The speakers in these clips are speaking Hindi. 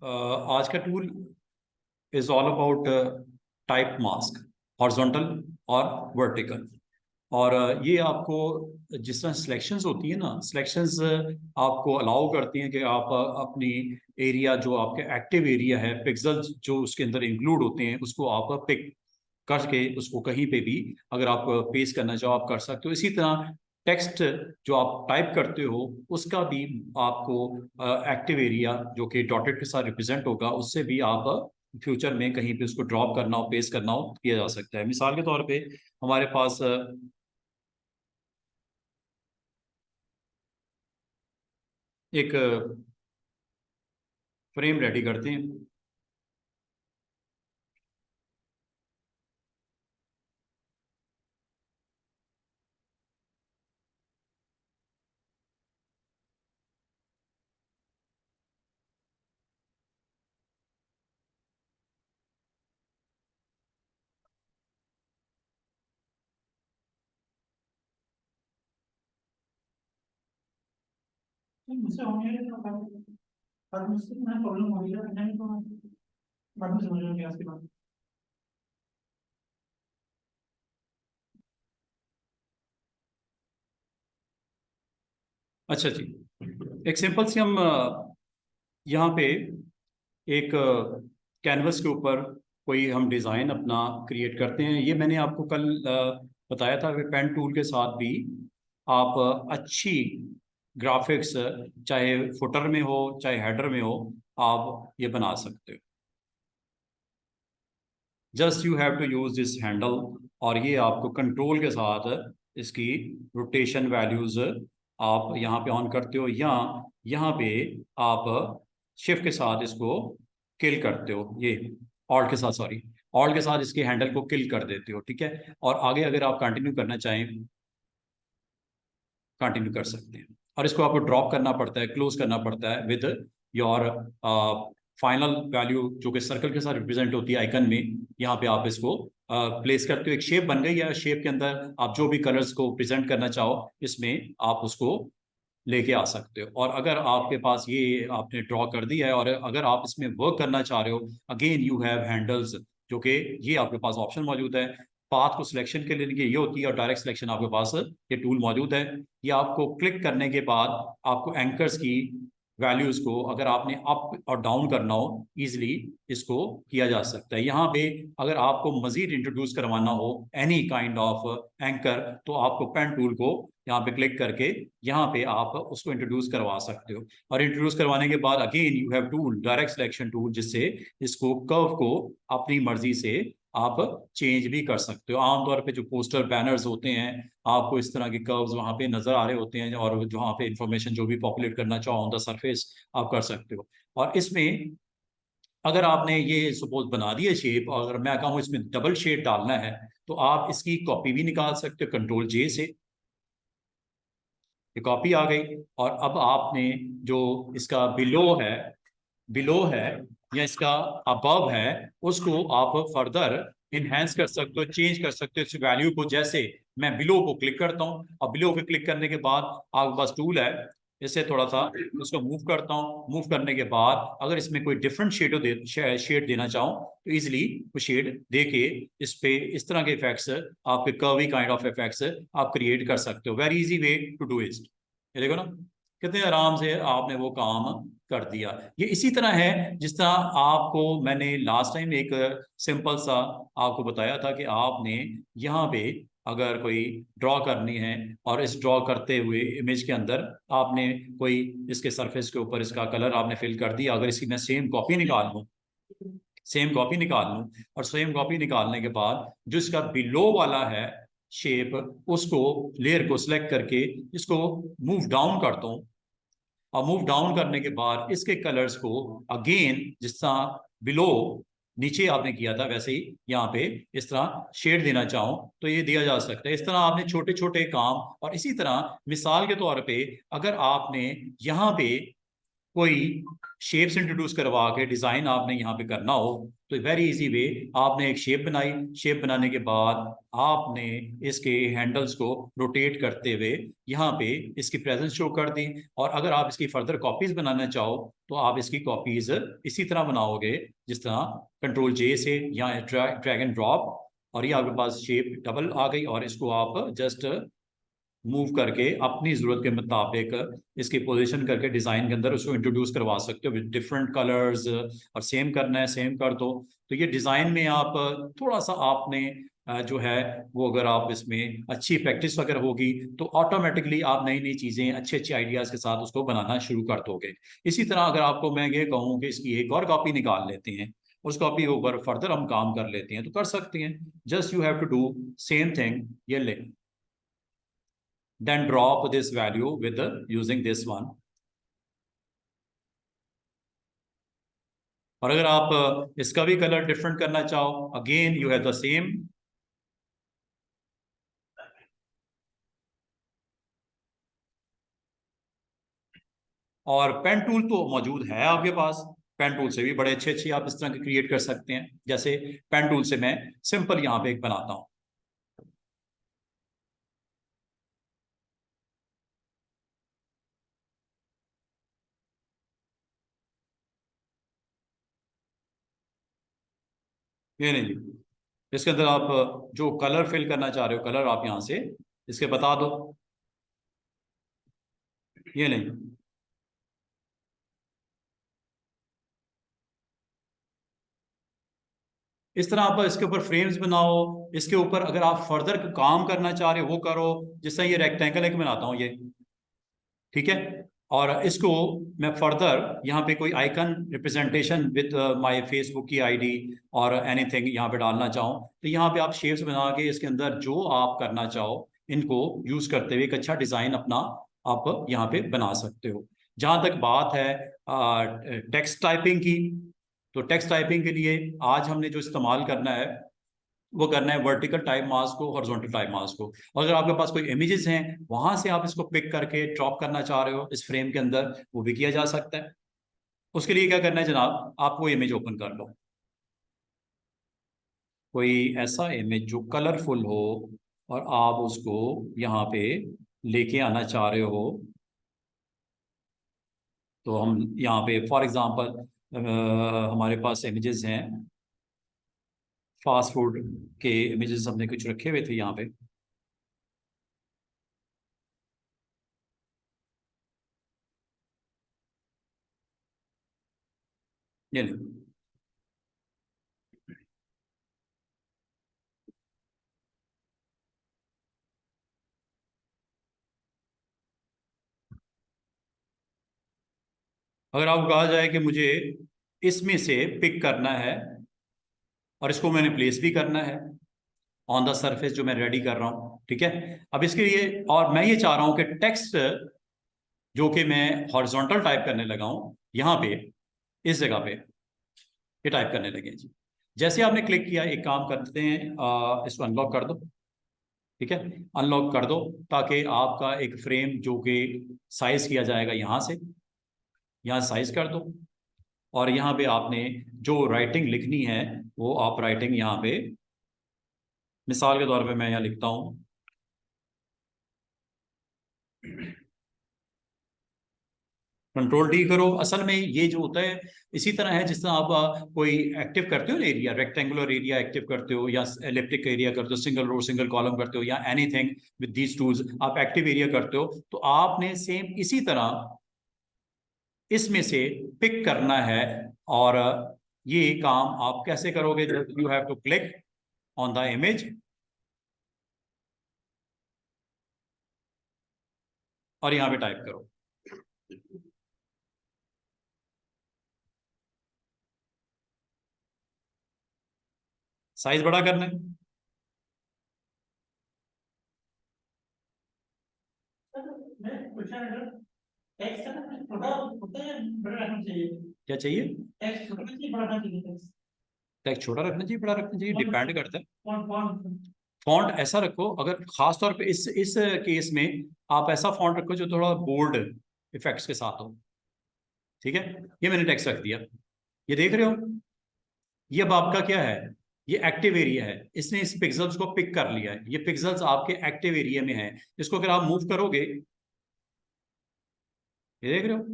आज का tool is all about type mask, horizontal और वर्टिकल। और ये आपको जिस तरह सिलेक्शंस होती है ना, सिलेक्शंस आपको अलाउ करती हैं कि आप अपनी एरिया, जो आपके एक्टिव एरिया है, पिक्सेल्स जो उसके अंदर इंक्लूड होते हैं, उसको आप पिक करके उसको कहीं पे भी अगर आप पेस्ट करना चाहो आप कर सकते हो। इसी तरह टेक्स्ट जो आप टाइप करते हो उसका भी आपको एक्टिव एरिया जो कि डॉटेड के साथ रिप्रेजेंट होगा, उससे भी आप फ्यूचर में कहीं पे उसको ड्रॉप करना हो, पेस्ट करना हो, किया जा सकता है। मिसाल के तौर पे हमारे पास एक फ्रेम रेडी करते हैं। मुझसे होने लगे तो बाद मुझसे मैं प्रॉब्लम हो गई नहीं तो बाद में समझ में उसके बाद। अच्छा जी, एक सिंपल सी हम यहाँ पे एक कैनवस के ऊपर कोई हम डिज़ाइन अपना क्रिएट करते हैं। ये मैंने आपको कल बताया था कि पेन टूल के साथ भी आप अच्छी ग्राफिक्स, चाहे फुटर में हो चाहे हेडर में हो, आप ये बना सकते हो। Just you have to use this handle, और ये आपको कंट्रोल के साथ इसकी रोटेशन वैल्यूज आप यहाँ पे ऑन करते हो, या यहाँ पे आप शिफ्ट के साथ इसको किल करते हो, ये ऑल्ट के साथ, सॉरी, ऑल्ट के साथ इसके हैंडल को किल कर देते हो। ठीक है, और आगे अगर आप कंटिन्यू करना चाहें कंटिन्यू कर सकते हैं। और इसको आपको ड्रॉप करना पड़ता है, क्लोज करना पड़ता है विद योर फाइनल वैल्यू, जो कि सर्कल के साथ रिप्रेजेंट होती है आइकन में। यहाँ पे आप इसको प्लेस करते हो, एक शेप बन गई है। शेप के अंदर आप जो भी कलर्स को प्रेजेंट करना चाहो इसमें आप उसको लेके आ सकते हो। और अगर आपके पास ये आपने ड्रॉ कर दिया है और अगर आप इसमें वर्क करना चाह रहे हो, अगेन यू हैव हैंडल्स, जो कि ये आपके पास ऑप्शन मौजूद है। पाथ को सिलेक्शन के लिए ये होती है, और डायरेक्ट सिलेक्शन आपके पास ये टूल मौजूद है। ये आपको क्लिक करने के बाद आपको एंकर्स की वैल्यूज को अगर आपने अप और डाउन करना हो, इजिली इसको किया जा सकता है। यहाँ पे अगर आपको मजीद इंट्रोड्यूस करवाना हो एनी काइंड ऑफ एंकर, तो आपको पेन टूल को यहाँ पे क्लिक करके यहाँ पे आप उसको इंट्रोड्यूस करवा सकते हो। और इंट्रोड्यूस करवाने के बाद again you have tool, direct selection tool, जिससे इसको कर्व को अपनी मर्जी से आप चेंज भी कर सकते हो। आमतौर पे जो पोस्टर बैनर्स होते हैं, आपको इस तरह के कर्व्स वहां पे नजर आ रहे होते हैं, और जहाँ पे इंफॉर्मेशन जो भी पॉपुलेट करना चाहो ऑन द सरफेस आप कर सकते हो। और इसमें अगर आपने ये सपोज बना दिया शेप, और अगर मैं कहूँ इसमें डबल शेड डालना है, तो आप इसकी कॉपी भी निकाल सकते हो कंट्रोल जे से। ये कॉपी आ गई। और अब आपने जो इसका बिलो है या इसका अबव है, उसको आप फर्दर इनहेंस कर सकते हो, चेंज कर सकते हो इस वैल्यू को। जैसे मैं बिलो को क्लिक करता हूँ, और बिलो पे क्लिक करने के बाद आपके पास टूल है, इससे थोड़ा सा उसको मूव करता हूँ। मूव करने के बाद अगर इसमें कोई डिफरेंट शेड देना चाहूँ, तो इजीली वो शेड दे के इस पे इस तरह के इफेक्ट्स, आपके कर्वी काइंड ऑफ इफेक्ट्स आप क्रिएट कर सकते हो। Very easy way to do it. ये देखो ना, कितने आराम से आपने वो काम कर दिया। ये इसी तरह है जिस तरह आपको मैंने लास्ट टाइम एक सिंपल सा आपको बताया था कि आपने यहाँ पे अगर कोई ड्रॉ करनी है, और इस ड्रॉ करते हुए इमेज के अंदर आपने कोई इसके सरफेस के ऊपर इसका कलर आपने फिल कर दिया। अगर इसकी मैं सेम कॉपी निकाल लूँ, और सेम कॉपी निकालने के बाद जो इसका बिलो वाला है शेप, उसको लेयर को सिलेक्ट करके इसको मूव डाउन करता हूँ। और मूव डाउन करने के बाद इसके कलर्स को अगेन जिस तरह बिलो नीचे आपने किया था, वैसे ही यहाँ पे इस तरह शेड देना चाहो तो ये दिया जा सकता है। इस तरह आपने छोटे छोटे काम, और इसी तरह मिसाल के तौर पे अगर आपने यहाँ पे कोई शेप्स इंट्रोड्यूस करवा के डिजाइन आपने यहाँ पे करना हो तो वेरी इजी वे, आपने एक शेप बनाई, शेप बनाने के बाद आपने इसके हैंडल्स को रोटेट करते हुए यहाँ पे इसकी प्रेजेंस शो कर दी। और अगर आप इसकी फर्दर कॉपीज बनाना चाहो तो आप इसकी कॉपीज इसी तरह बनाओगे जिस तरह कंट्रोल जे से या ड्रैग एंड ड्रॉप, और ये आपके पास शेप डबल आ गई और इसको आप जस्ट मूव करके अपनी जरूरत के मुताबिक इसकी पोजीशन करके डिजाइन के अंदर उसको इंट्रोड्यूस करवा सकते हो विद डिफरेंट कलर्स। और सेम करना है सेम कर दो। तो ये डिजाइन में आप थोड़ा सा आपने जो है वो, अगर आप इसमें अच्छी प्रैक्टिस वगैरह होगी तो ऑटोमेटिकली आप नई नई चीजें अच्छे अच्छे आइडियाज के साथ उसको बनाना शुरू कर दोगे। इसी तरह अगर आपको मैं ये कहूँ कि इसकी एक और कॉपी निकाल लेते हैं, उस कॉपी के ऊपर फर्दर हम काम कर लेते हैं तो कर सकते हैं। Just you have to do same thing, ये ले then drop this value with using this one। और अगर आप इसका भी कलर डिफरेंट करना चाहो, again you have the same. और पेन टूल तो मौजूद है आपके पास, पेन टूल से भी बड़े अच्छे अच्छे आप इस तरह के क्रिएट कर सकते हैं। जैसे पेन टूल से मैं सिंपल यहाँ पे एक बनाता हूं। ये नहीं, इसके अंदर आप जो कलर फिल करना चाह रहे हो कलर आप यहाँ से इसके बता दो। ये नहीं, इस तरह आप इसके ऊपर फ्रेम्स बनाओ। इसके ऊपर अगर आप फर्दर काम करना चाह रहे हो वो करो। जिस तरह ये रेक्टेंगल एक बनाता हूँ ये, ठीक है, और इसको मैं फर्दर यहाँ पे कोई icon representation with my Facebook की आईडी और एनीथिंग यहाँ पे डालना चाहूँ तो यहाँ पे आप शेप्स बना के इसके अंदर जो आप करना चाहो इनको यूज करते हुए एक अच्छा डिजाइन अपना आप यहाँ पे बना सकते हो। जहाँ तक बात है टेक्स्ट टाइपिंग की, तो टेक्स्ट टाइपिंग के लिए आज हमने जो इस्तेमाल करना है वो करना है वर्टिकल टाइप मास्क को, हॉरिजॉन्टल टाइप मास्क को। और अगर आपके पास कोई इमेजेस हैं वहां से आप इसको पिक करके ड्रॉप करना चाह रहे हो इस फ्रेम के अंदर, वो भी किया जा सकता है। उसके लिए क्या करना है जनाब, आप वो इमेज ओपन कर लो, कोई ऐसा इमेज जो कलरफुल हो और आप उसको यहाँ पे लेके आना चाह रहे हो। तो हम यहाँ पे फॉर एग्जांपल हमारे पास इमेजेस हैं, फास्ट फूड के इमेजेस हमने कुछ रखे हुए थे यहाँ पे। ये नहीं, अगर आपको कहा जाए कि मुझे इसमें से पिक करना है और इसको मैंने प्लेस भी करना है ऑन द सरफेस जो मैं रेडी कर रहा हूं, ठीक है। अब इसके लिए और मैं ये चाह रहा हूं कि टेक्स्ट जो कि मैं हॉरिजॉन्टल टाइप करने लगा हूं यहाँ पे, इस जगह पे ये टाइप करने लगे जी। जैसे आपने क्लिक किया, एक काम करते हैं, इसको अनलॉक कर दो, ठीक है, अनलॉक कर दो ताकि आपका एक फ्रेम जो कि साइज किया जाएगा यहाँ से, यहाँ साइज कर दो। और यहाँ पे आपने जो राइटिंग लिखनी है वो आप राइटिंग यहाँ पे, मिसाल के तौर पे मैं यहाँ लिखता हूँ कंट्रोल डी करो। असल में ये जो होता है इसी तरह है जिस तरह आप कोई एक्टिव करते हो ना एरिया, रेक्टेंगुलर एरिया एक्टिव करते हो या एलिप्टिक एरिया करते हो, सिंगल रो सिंगल कॉलम करते हो या एनीथिंग विद दीज टूल्स आप एक्टिव एरिया करते हो, तो आपने सेम इसी तरह इसमें से पिक करना है। और ये काम आप कैसे करोगे, you have to click on the image और यहाँ पे टाइप करो। साइज बड़ा करना है, मैं पूछा है टेक्स्ट है ना छोटा होता है बड़ा रखना चाहिए। क्या चाहिए, टेक्स्ट छोटा चाहिए बड़ा रखना चाहिए टेक्स्ट। टेक्स्ट छोटा रखना चाहिए बड़ा रखना चाहिए, डिपेंड करता है। फॉन्ट फॉन्ट फॉन्ट ऐसा रखो, अगर खास तौर पे इस केस में आप ऐसा फॉन्ट रखो जो थोड़ा बोल्ड इफेक्ट्स के साथ हो। ठीक है, ये मैंने टेक्स्ट रख दिया, ये देख रहे हो, ये अब आपका क्या है, ये एक्टिव एरिया है, इसने इस पिक्सल्स को पिक कर लिया है, ये पिक्सल्स आपके एक्टिव एरिया में है, इसको अगर आप मूव करोगे, ये देख रहे हो,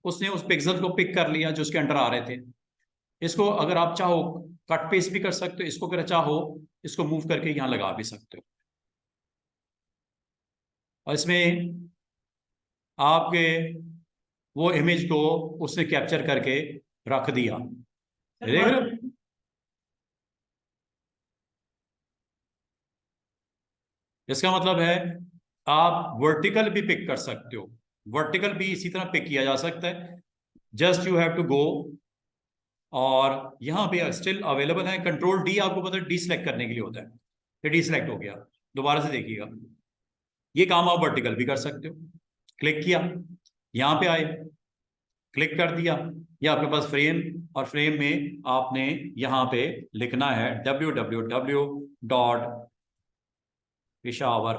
उसने उस पिक्सल को पिक कर लिया जो उसके अंडर आ रहे थे। इसको अगर आप चाहो कट पेस्ट भी कर सकते हो, इसको अगर चाहो इसको मूव करके यहां लगा भी सकते हो, और इसमें आपके वो इमेज को उसने कैप्चर करके रख दिया, देख रहे हो। इसका मतलब है आप वर्टिकल भी पिक कर सकते हो, वर्टिकल भी इसी तरह पिक किया जा सकता है, just you have to go, और यहां पे स्टिल अवेलेबल है, कंट्रोल डी आपको पता है डी सिलेक्ट करने के लिए होता है, ये डी सिलेक्ट हो गया, दोबारा से देखिएगा, ये काम आप वर्टिकल भी कर सकते हो, क्लिक किया, यहां पे आए, क्लिक कर दिया, ये आपके पास फ्रेम, और फ्रेम में आपने यहां पे लिखना है www.Peshawar,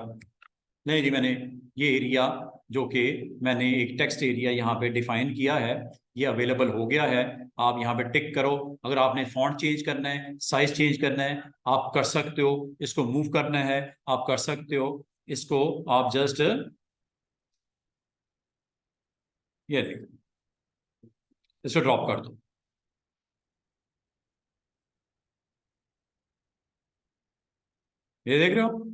नहीं जी, मैंने ये एरिया जो कि मैंने एक टेक्स्ट एरिया यहाँ पे डिफाइन किया है, ये अवेलेबल हो गया है, आप यहाँ पे टिक करो, अगर आपने फॉन्ट चेंज करना है, साइज चेंज करना है, आप कर सकते हो, इसको मूव करना है आप कर सकते हो, इसको आप जस्ट ये देखो, इसको ड्रॉप कर दो, ये देख रहे हो,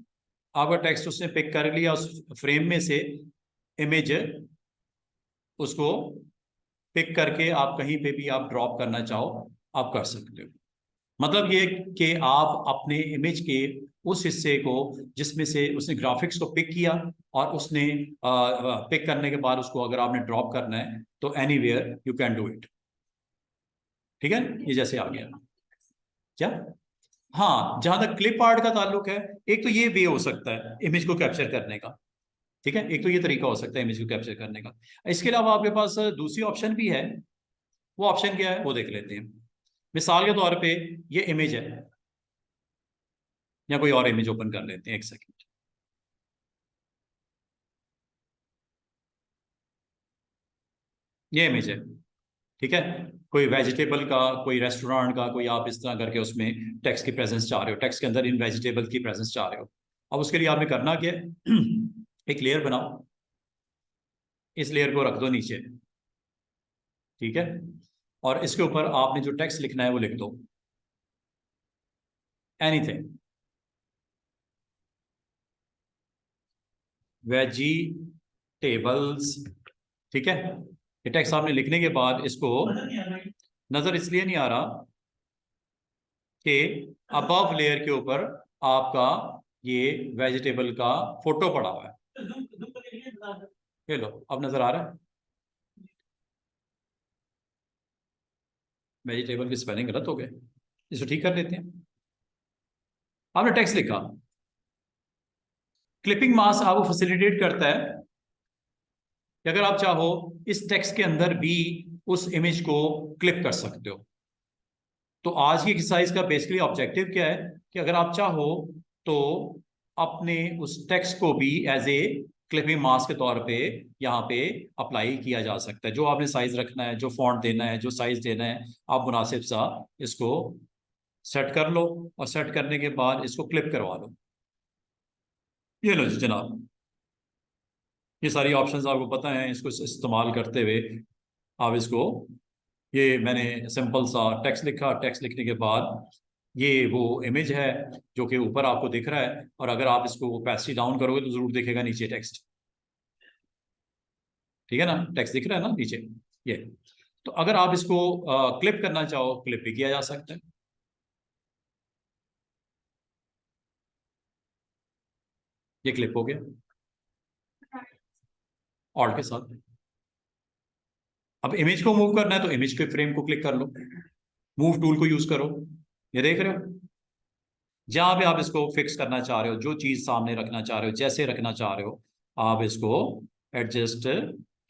आपका टेक्स्ट उसने पिक कर लिया उस फ्रेम में से, इमेज उसको पिक करके आप कहीं पे भी आप ड्रॉप करना चाहो आप कर सकते हो, मतलब ये कि आप अपने इमेज के उस हिस्से को जिसमें से उसने ग्राफिक्स को पिक किया, और उसने पिक करने के बाद उसको अगर आपने ड्रॉप करना है तो anywhere you can do it, ठीक है, ये जैसे आ गया क्या। हाँ, जहां तक क्लिप आर्ट का ताल्लुक है, एक तो ये वे हो सकता है इमेज को कैप्चर करने का, ठीक है, एक तो ये तरीका हो सकता है इमेज को कैप्चर करने का, इसके अलावा आपके पास दूसरी ऑप्शन भी है, वो ऑप्शन क्या है वो देख लेते हैं। मिसाल के तौर पे ये इमेज है, या कोई और इमेज ओपन कर लेते हैं, एक सेकंड, ये इमेज है, ठीक है, कोई वेजिटेबल का, कोई रेस्टोरेंट का, कोई आप इस तरह करके उसमें टेक्स्ट की प्रेजेंस चाह रहे हो, टेक्स्ट के अंदर इन वेजिटेबल की प्रेजेंस चाह रहे हो, अब उसके लिए आपने करना क्या है एक लेयर बनाओ, इस लेयर को रख दो नीचे, ठीक है, और इसके ऊपर आपने जो टेक्स्ट लिखना है वो लिख दो, एनीथिंग, वेजिटेबल्स, ठीक है, ये टेक्स्ट आपने लिखने के बाद इसको, नजर इसलिए नहीं आ रहा कि अबव लेयर के ऊपर आपका ये वेजिटेबल का फोटो पड़ा हुआ है, ये लो अब नजर आ रहा है, वेजिटेबल की स्पेलिंग गलत हो गए, इसको ठीक कर लेते हैं, आपने टेक्स्ट लिखा, क्लिपिंग मास्क आपको फैसिलिटेट करता है कि अगर आप चाहो इस टेक्स्ट के अंदर भी उस इमेज को क्लिप कर सकते हो, तो आज की एक्सरसाइज का बेसिकली ऑब्जेक्टिव क्या है कि अगर आप चाहो तो अपने उस टेक्स्ट को भी एज ए क्लिपिंग मास्क के तौर पे यहाँ पे अप्लाई किया जा सकता है, जो आपने साइज रखना है, जो फॉन्ट देना है, जो साइज देना है, आप मुनासिब सा इसको सेट कर लो, और सेट करने के बाद इसको क्लिप करवा लो, ये लो जी जनाब, ये सारी ऑप्शंस आपको पता है, इसको इस्तेमाल करते हुए आप इसको, ये मैंने सिंपल सा टेक्स्ट लिखा, टेक्स्ट लिखने के बाद ये वो इमेज है जो कि ऊपर आपको दिख रहा है, और अगर आप इसको ओपेसिटी डाउन करोगे तो जरूर दिखेगा नीचे टेक्स्ट, ठीक है ना, टेक्स्ट दिख रहा है ना नीचे, ये, तो अगर आप इसको क्लिप करना चाहो क्लिप भी किया जा सकता है, ये क्लिप हो गया ऑल्ट के साथ, अब इमेज को मूव करना है तो इमेज के फ्रेम को क्लिक कर लो, मूव टूल को यूज करो, ये देख रहे हो, जहां भी आप इसको फिक्स करना चाह रहे हो, जो चीज सामने रखना चाह रहे हो, जैसे रखना चाह रहे हो, आप इसको एडजस्ट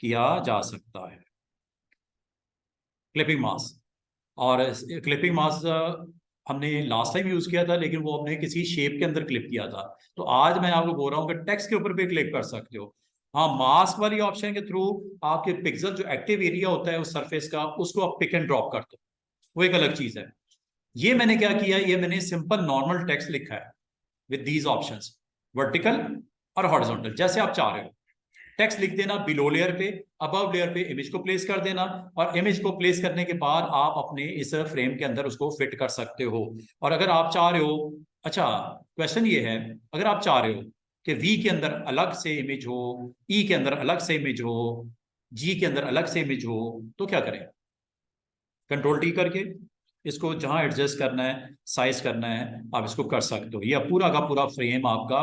किया जा सकता है, क्लिपिंग मास्क, और क्लिपिंग मास्क हमने लास्ट टाइम यूज किया था, लेकिन वो हमने किसी शेप के अंदर क्लिप किया था, तो आज मैं आपको बोल रहा हूँ कि टेक्स्ट के ऊपर भी क्लिप कर सकते हो, हाँ, मास्क वाली ऑप्शन के थ्रू आपके पिक्सल जो एक्टिव एरिया होता है उस सरफेस का, उसको आप पिक एंड ड्रॉप कर दो, वो एक अलग चीज है। ये मैंने क्या किया, ये मैंने सिंपल नॉर्मल टेक्स्ट लिखा है विद दीज ऑप्शंस, वर्टिकल और हॉरिजॉन्टल, जैसे आप चाह रहे हो। टेक्स्ट लिख देना बिलो लेयर पे, अबव लेयर पे इमेज को प्लेस कर देना, और इमेज को प्लेस करने के बाद आप अपने इस फ्रेम के अंदर उसको फिट कर सकते हो। और अगर आप चाह रहे हो, अच्छा क्वेश्चन ये है, अगर आप चाह रहे हो कि वी के अंदर अलग से इमेज हो, ई के अंदर अलग से इमेज हो, जी के अंदर अलग से इमेज हो, तो क्या करें? कंट्रोल टी करके इसको जहां एडजस्ट करना है, साइज करना है, आप इसको कर सकते हो। यह पूरा का पूरा फ्रेम आपका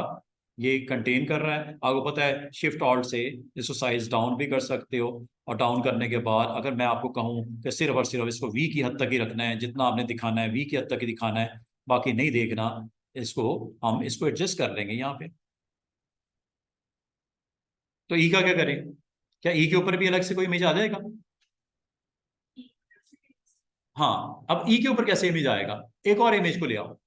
ये कंटेन कर रहा है। आपको पता है शिफ्ट ऑल्ट से इसको साइज डाउन भी कर सकते हो, और डाउन करने के बाद अगर मैं आपको कहूँ कि सिर्फ और सिर्फ इसको वी की हद तक ही रखना है, जितना आपने दिखाना है वी की हद तक ही दिखाना है, बाकी नहीं देखना, इसको हम इसको एडजस्ट कर लेंगे यहाँ पे। तो ई का क्या करें? क्या ई के ऊपर भी अलग से कोई इमेज आ जाएगा? हाँ, अब ई के ऊपर कैसे इमेज आएगा? एक और इमेज को ले आओ।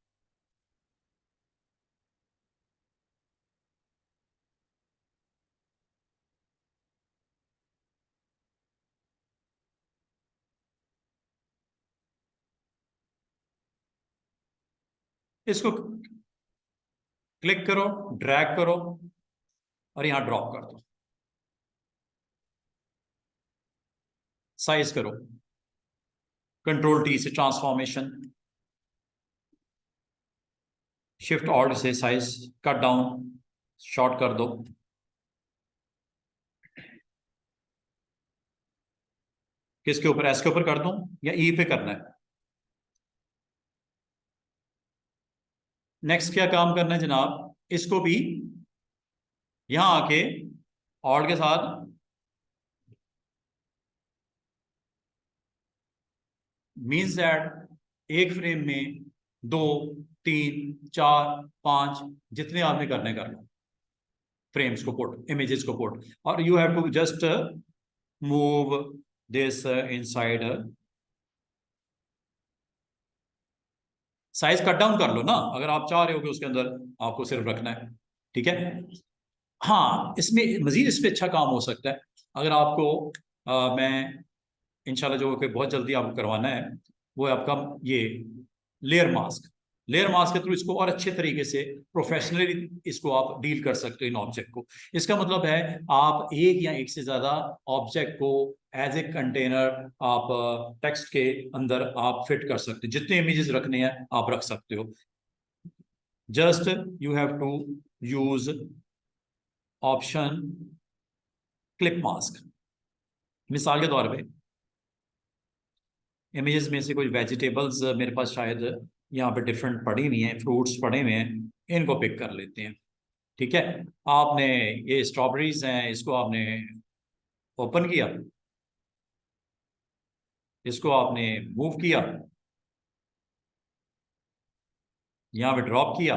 इसको क्लिक करो, ड्रैग करो, और यहां ड्रॉप कर दो, साइज करो, कंट्रोल टी से ट्रांसफॉर्मेशन, शिफ्ट ऑल्ट से साइज कट डाउन, शॉर्ट कर दो। किसके ऊपर? एस के ऊपर कर दूं या ई पे करना है? नेक्स्ट क्या काम करना है जनाब, इसको भी यहां आके ऑल्ट के साथ मीन्स दैट एक फ्रेम में 2, 3, 4, 5 जितने आपने करने कर लो, फ्रेम्स को पुट, इमेजेस को पुट, और you have to just move this inside. Size cut down कर लो ना, अगर आप चाह रहे हो कि उसके अंदर आपको सिर्फ रखना है। ठीक है। हाँ, इसमें मजीद इस पे अच्छा काम हो सकता है। अगर आपको मैं इंशाल्लाह जो कि बहुत जल्दी आपको करवाना है, वो है आपका ये लेयर मास्क। लेयर मास्क के थ्रू इसको और अच्छे तरीके से प्रोफेशनली इसको आप डील कर सकते हो इन ऑब्जेक्ट को। इसका मतलब है आप एक या एक से ज्यादा ऑब्जेक्ट को एज ए कंटेनर आप टेक्स्ट के अंदर आप फिट कर सकते हो, जितने इमेजेस रखने हैं आप रख सकते हो। Just you have to use option clip mask. मिसाल के तौर पे इमेजेस में से कुछ वेजिटेबल्स मेरे पास शायद यहाँ पे डिफरेंट पड़ी हुई हैं, फ्रूट्स पड़े हुए हैं, इनको पिक कर लेते हैं। ठीक है। आपने ये स्ट्रॉबेरीज हैं, इसको आपने ओपन किया, इसको आपने मूव किया, यहाँ पे ड्रॉप किया,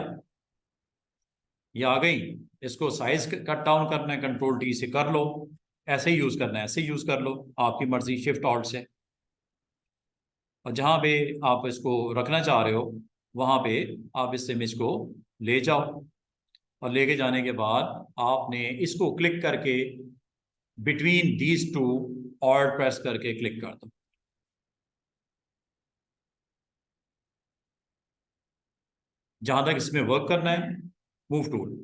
ये आ गई। इसको साइज कट डाउन करना है, कंट्रोल टी से कर लो। ऐसे ही यूज करना है, ऐसे ही यूज कर लो, आपकी मर्जी, शिफ्ट ऑल्ट से। और जहां पे आप इसको रखना चाह रहे हो वहां पे आप इस इमेज को ले जाओ, और लेके जाने के बाद आपने इसको क्लिक करके between these two alt press करके क्लिक कर दो। जहां तक इसमें वर्क करना है, मूव टूल।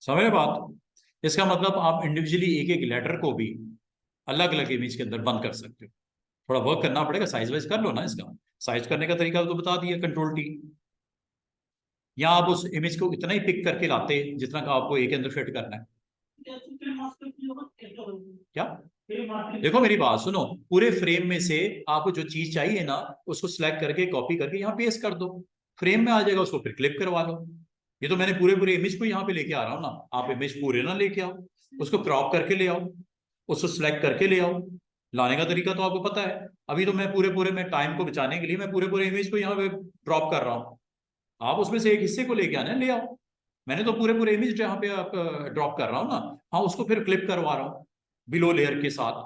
समझ बात? इसका मतलब आप इंडिविजुअली एक एक लेटर को भी अलग अलग इमेज के अंदर बंद कर सकते हो। थोड़ा वर्क करना पड़ेगा, साइज वाइज कर लो ना इसका। साइज करने का तरीका तो बता दिया, कंट्रोल टी। या आप उस इमेज को इतना ही पिक करके लाते जितना का आपको एक के अंदर फिट करना है। क्या? देखो मेरी बात सुनो, पूरे फ्रेम में से आपको जो चीज चाहिए ना, उसको सिलेक्ट करके कॉपी करके यहाँ पेस्ट कर दो, फ्रेम में आ जाएगा, उसको फिर क्लिप करवा लो। ये तो मैंने पूरे पूरे इमेज को यहाँ पे लेके आ रहा हूँ ना, आप इमेज पूरे ना लेके आओ, उसको क्रॉप करके ले आओ, उसको सिलेक्ट करके ले आओ। लाने का तरीका तो आपको पता है। अभी तो मैं पूरे पूरे मैं टाइम को बचाने के लिए मैं पूरे पूरे इमेज को यहाँ पे ड्रॉप कर रहा हूँ। आप उसमें से एक हिस्से को लेके आना, ले आओ। मैंने तो पूरे पूरे इमेज जहाँ पे आप ड्रॉप कर रहा हूँ ना, हाँ उसको फिर क्लिप करवा रहा हूँ बिलो लेयर के साथ।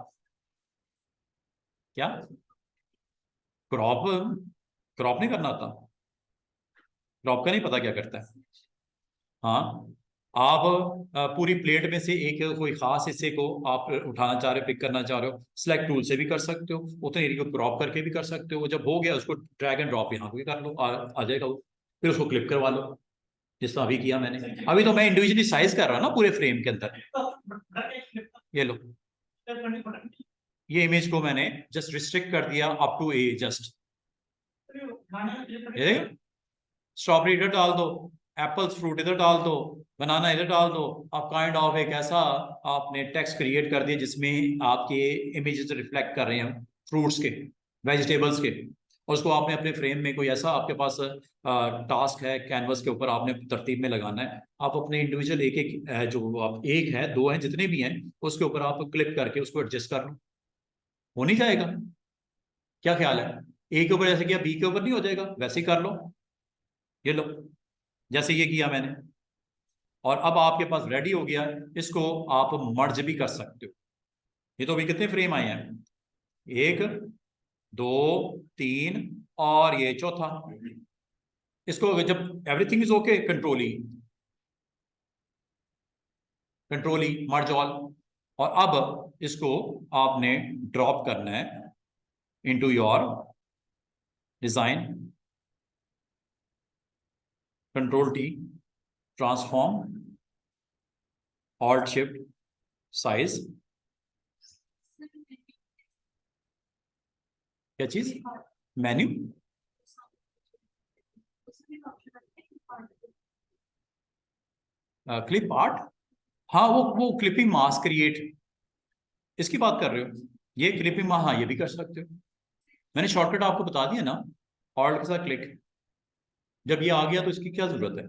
क्या? क्रॉप? क्रॉप नहीं करना था? क्रॉप का नहीं पता क्या करता है? हाँ, आप पूरी प्लेट में से एक कोई खास हिस्से को आप उठाना चाह रहे हो, पिक करना चाह रहे हो, सिलेक्ट टूल से भी कर सकते हो, उतने एरिया को क्रॉप करके भी कर सकते हो। जब हो गया उसको ड्रैग एंड ड्रॉप यहाँ पे कर लो, आ जाएगा वो। फिर उसको क्लिप करवा लो, जिस तरह अभी किया मैंने। अभी तो मैं इंडिविजुअली साइज कर रहा हूँ ना पूरे फ्रेम के अंदर। ये लो, ये इमेज को मैंने जस्ट रिस्ट्रिक्ट कर दिया up to a just. Strawberry इधर डाल दो, एप्पल्स फ्रूट इधर डाल दो, बनाना इधर डाल दो। आप काइंड ऑफ एक ऐसा आपने टेक्स्ट क्रिएट कर दिया जिसमें आपके इमेजेस रिफ्लेक्ट कर रहे हैं फ्रूट्स के, वेजिटेबल्स के। और उसको आपने अपने फ्रेम में कोई ऐसा आपके पास टास्क है कैनवस के ऊपर, आपने तरतीब में लगाना है। आप अपने इंडिविजुअल एक एक जो आप एक है दो है जितने भी हैं उसके ऊपर आप क्लिक करके उसको एडजस्ट कर लो, हो नहीं जाएगा? क्या ख्याल है? ए के ऊपर जैसे किया बी के ऊपर नहीं हो जाएगा? वैसे ही कर लो। ये लो, जैसे ये किया मैंने, और अब आपके पास रेडी हो गया। इसको आप मर्ज भी कर सकते हो। ये तो अभी कितने फ्रेम आए हैं? एक, दो, तीन, और ये चौथा। इसको जब everything is okay, control E merge all. और अब इसको आपने ड्रॉप करना है into your design, control T, transform, alt shift, size. क्या चीज? मेन्यू? Clip art? हाँ, वो क्लिपिंग मास्क क्रिएट, इसकी बात कर रहे हो? ये क्लिपिंग हाँ, ये भी कर सकते हो। मैंने शॉर्टकट आपको बता दिया ना, ऑल्ट के साथ क्लिक। जब ये आ गया तो इसकी क्या जरूरत है?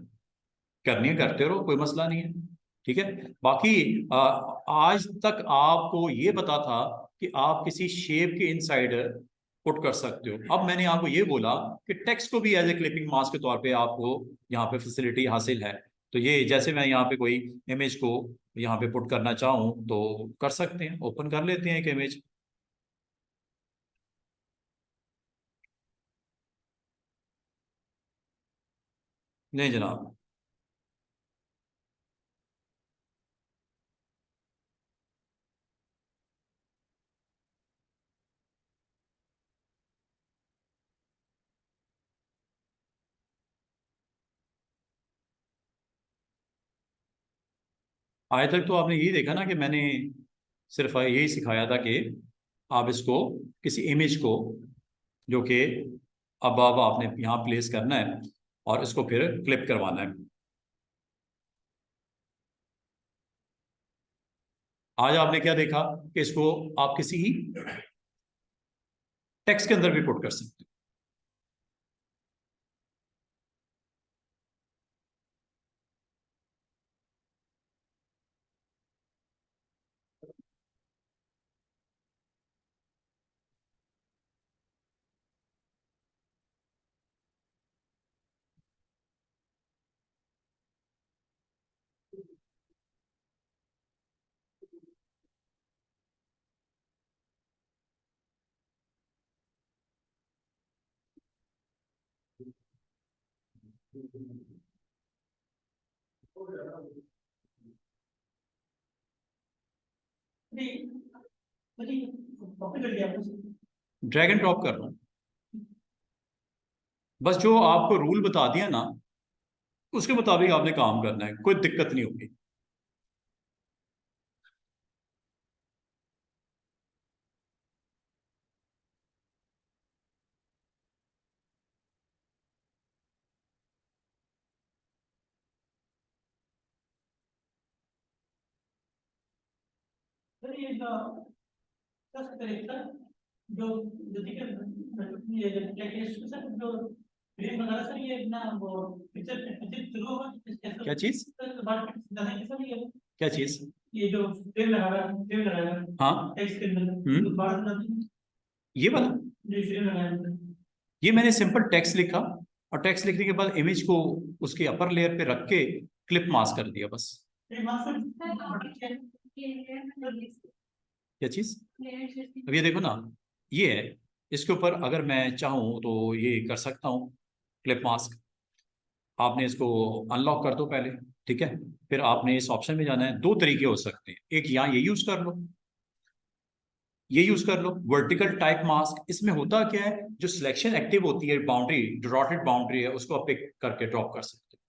करनी है करते रहो, कोई मसला नहीं है। ठीक है। बाकी आज तक आपको ये पता था कि आप किसी शेप के इनसाइड पुट कर सकते हो। अब मैंने आपको ये बोला कि टेक्स्ट को भी एज ए क्लिपिंग मास्क के तौर पे आपको यहाँ पे फैसिलिटी हासिल है। तो ये जैसे मैं यहाँ पे कोई इमेज को यहाँ पे पुट करना चाहूँ तो कर सकते हैं, ओपन कर लेते हैं एक इमेज। नहीं जनाब, आज तक तो आपने यही देखा ना कि मैंने सिर्फ यही सिखाया था कि आप इसको किसी इमेज को जो कि अब आपने यहाँ प्लेस करना है और इसको फिर क्लिप करवाना है। आज आपने क्या देखा कि इसको आप किसी टेक्स्ट के अंदर भी पुट कर सकते हो। ड्रैग एंड ड्रॉप करना, बस जो आपको रूल बता दिया ना उसके मुताबिक आपने काम करना है, कोई दिक्कत नहीं होगी। सर ये जो तरीका जो जो ठीक है, ये जो क्या है सर, जो फ्रेम वगैरह सर, ये ना वो पिक्चर पिक्चर शुरू होगा क्या चीज? सर, बात नहीं सर, ये क्या चीज? ये जो फ्रेम लगाया हाँ। टेक्स्ट के अंदर तो बात नहीं, ये वाला, जो फ्रेम लगाया है। ये मैंने सिंपल टेक्स्ट लिखा और टेक्स्ट लिखने के बाद इमेज को उसके अपर लेयर पे रख के क्लिप मास्क कर दिया बस। ये मास्टर क्या चीज? अब ये देखो ना, ये है, इसके ऊपर अगर मैं चाहूँ तो ये कर सकता हूँ क्लिप मास्क। आपने इसको अनलॉक कर दो पहले, ठीक है, फिर आपने इस ऑप्शन में जाना है। दो तरीके हो सकते हैं, एक यहाँ ये यूज कर लो, ये यूज कर लो वर्टिकल टाइप मास्क। इसमें होता क्या है, जो सिलेक्शन एक्टिव होती है, बाउंड्री डॉटेड बाउंड्री है, उसको आप पिक करके ड्रॉप कर सकते हो।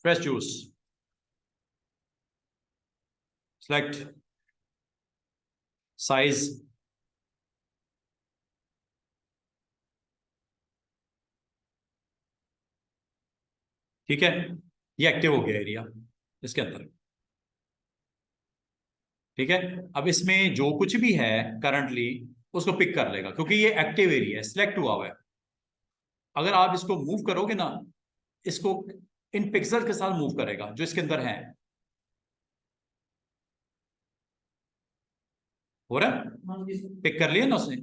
फ्रेश जूस सेलेक्ट साइज, ठीक है, ये एक्टिव हो गया एरिया इसके अंदर। ठीक है, अब इसमें जो कुछ भी है करंटली उसको पिक कर लेगा, क्योंकि ये एक्टिव एरिया है, सिलेक्ट हुआ हुआ है। अगर आप इसको मूव करोगे ना, इसको इन पिक्सल के साथ मूव करेगा जो इसके अंदर है। हो रहा है, पिक कर लिया ना उसने।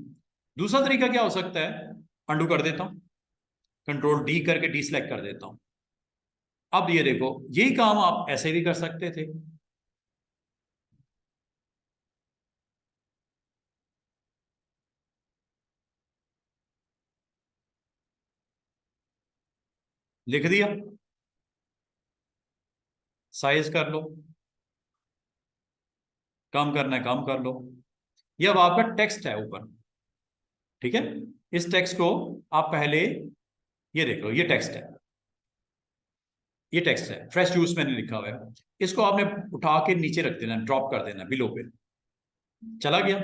दूसरा तरीका क्या हो सकता है, अंडू कर देता हूं, कंट्रोल डी करके डी सिलेक्ट कर देता हूं। अब ये देखो, यही काम आप ऐसे भी कर सकते थे। लिख दिया, साइज कर लो, कम करना है कम कर लो। ये अब आपका टेक्स्ट है ऊपर, ठीक है। इस टेक्स्ट को आप पहले, ये देखो ये टेक्स्ट है, ये टेक्स्ट है, फ्रेश जूस मैंने लिखा हुआ है। इसको आपने उठा के नीचे रख देना, ड्रॉप कर देना बिलो पे, चला गया।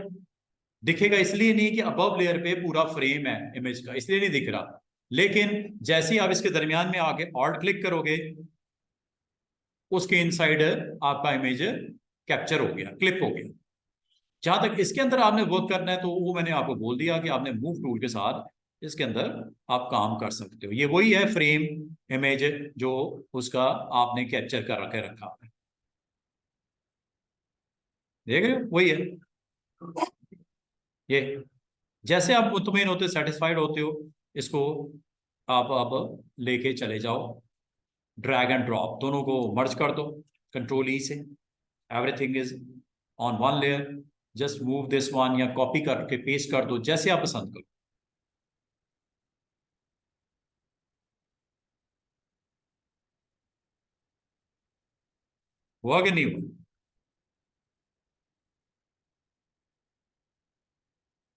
दिखेगा इसलिए नहीं कि अबव लेयर पे पूरा फ्रेम है इमेज का, इसलिए नहीं दिख रहा। लेकिन जैसे ही आप इसके दरमियान में आके ऑल्ट क्लिक करोगे, उसके इनसाइड आपका इमेज कैप्चर हो गया, क्लिप हो गया। जहां तक इसके अंदर आपने वर्क करना है, तो वो मैंने आपको बोल दिया कि आपने मूव टूल के साथ इसके अंदर आप काम कर सकते हो। ये वही है फ्रेम इमेज जो उसका आपने कैप्चर कर रखे रखा है, देख रहे हो, वही है ये। जैसे आप मुतमईन होते, सेटिस्फाइड होते हो, इसको आप अब लेके चले जाओ, ड्रैग एंड ड्रॉप दोनों को मर्ज कर दो कंट्रोल ई से। Everything is on one layer, just move this one, या कॉपी करके पेस्ट कर दो, जैसे आप पसंद करो। हुआ कि नहीं हुआ?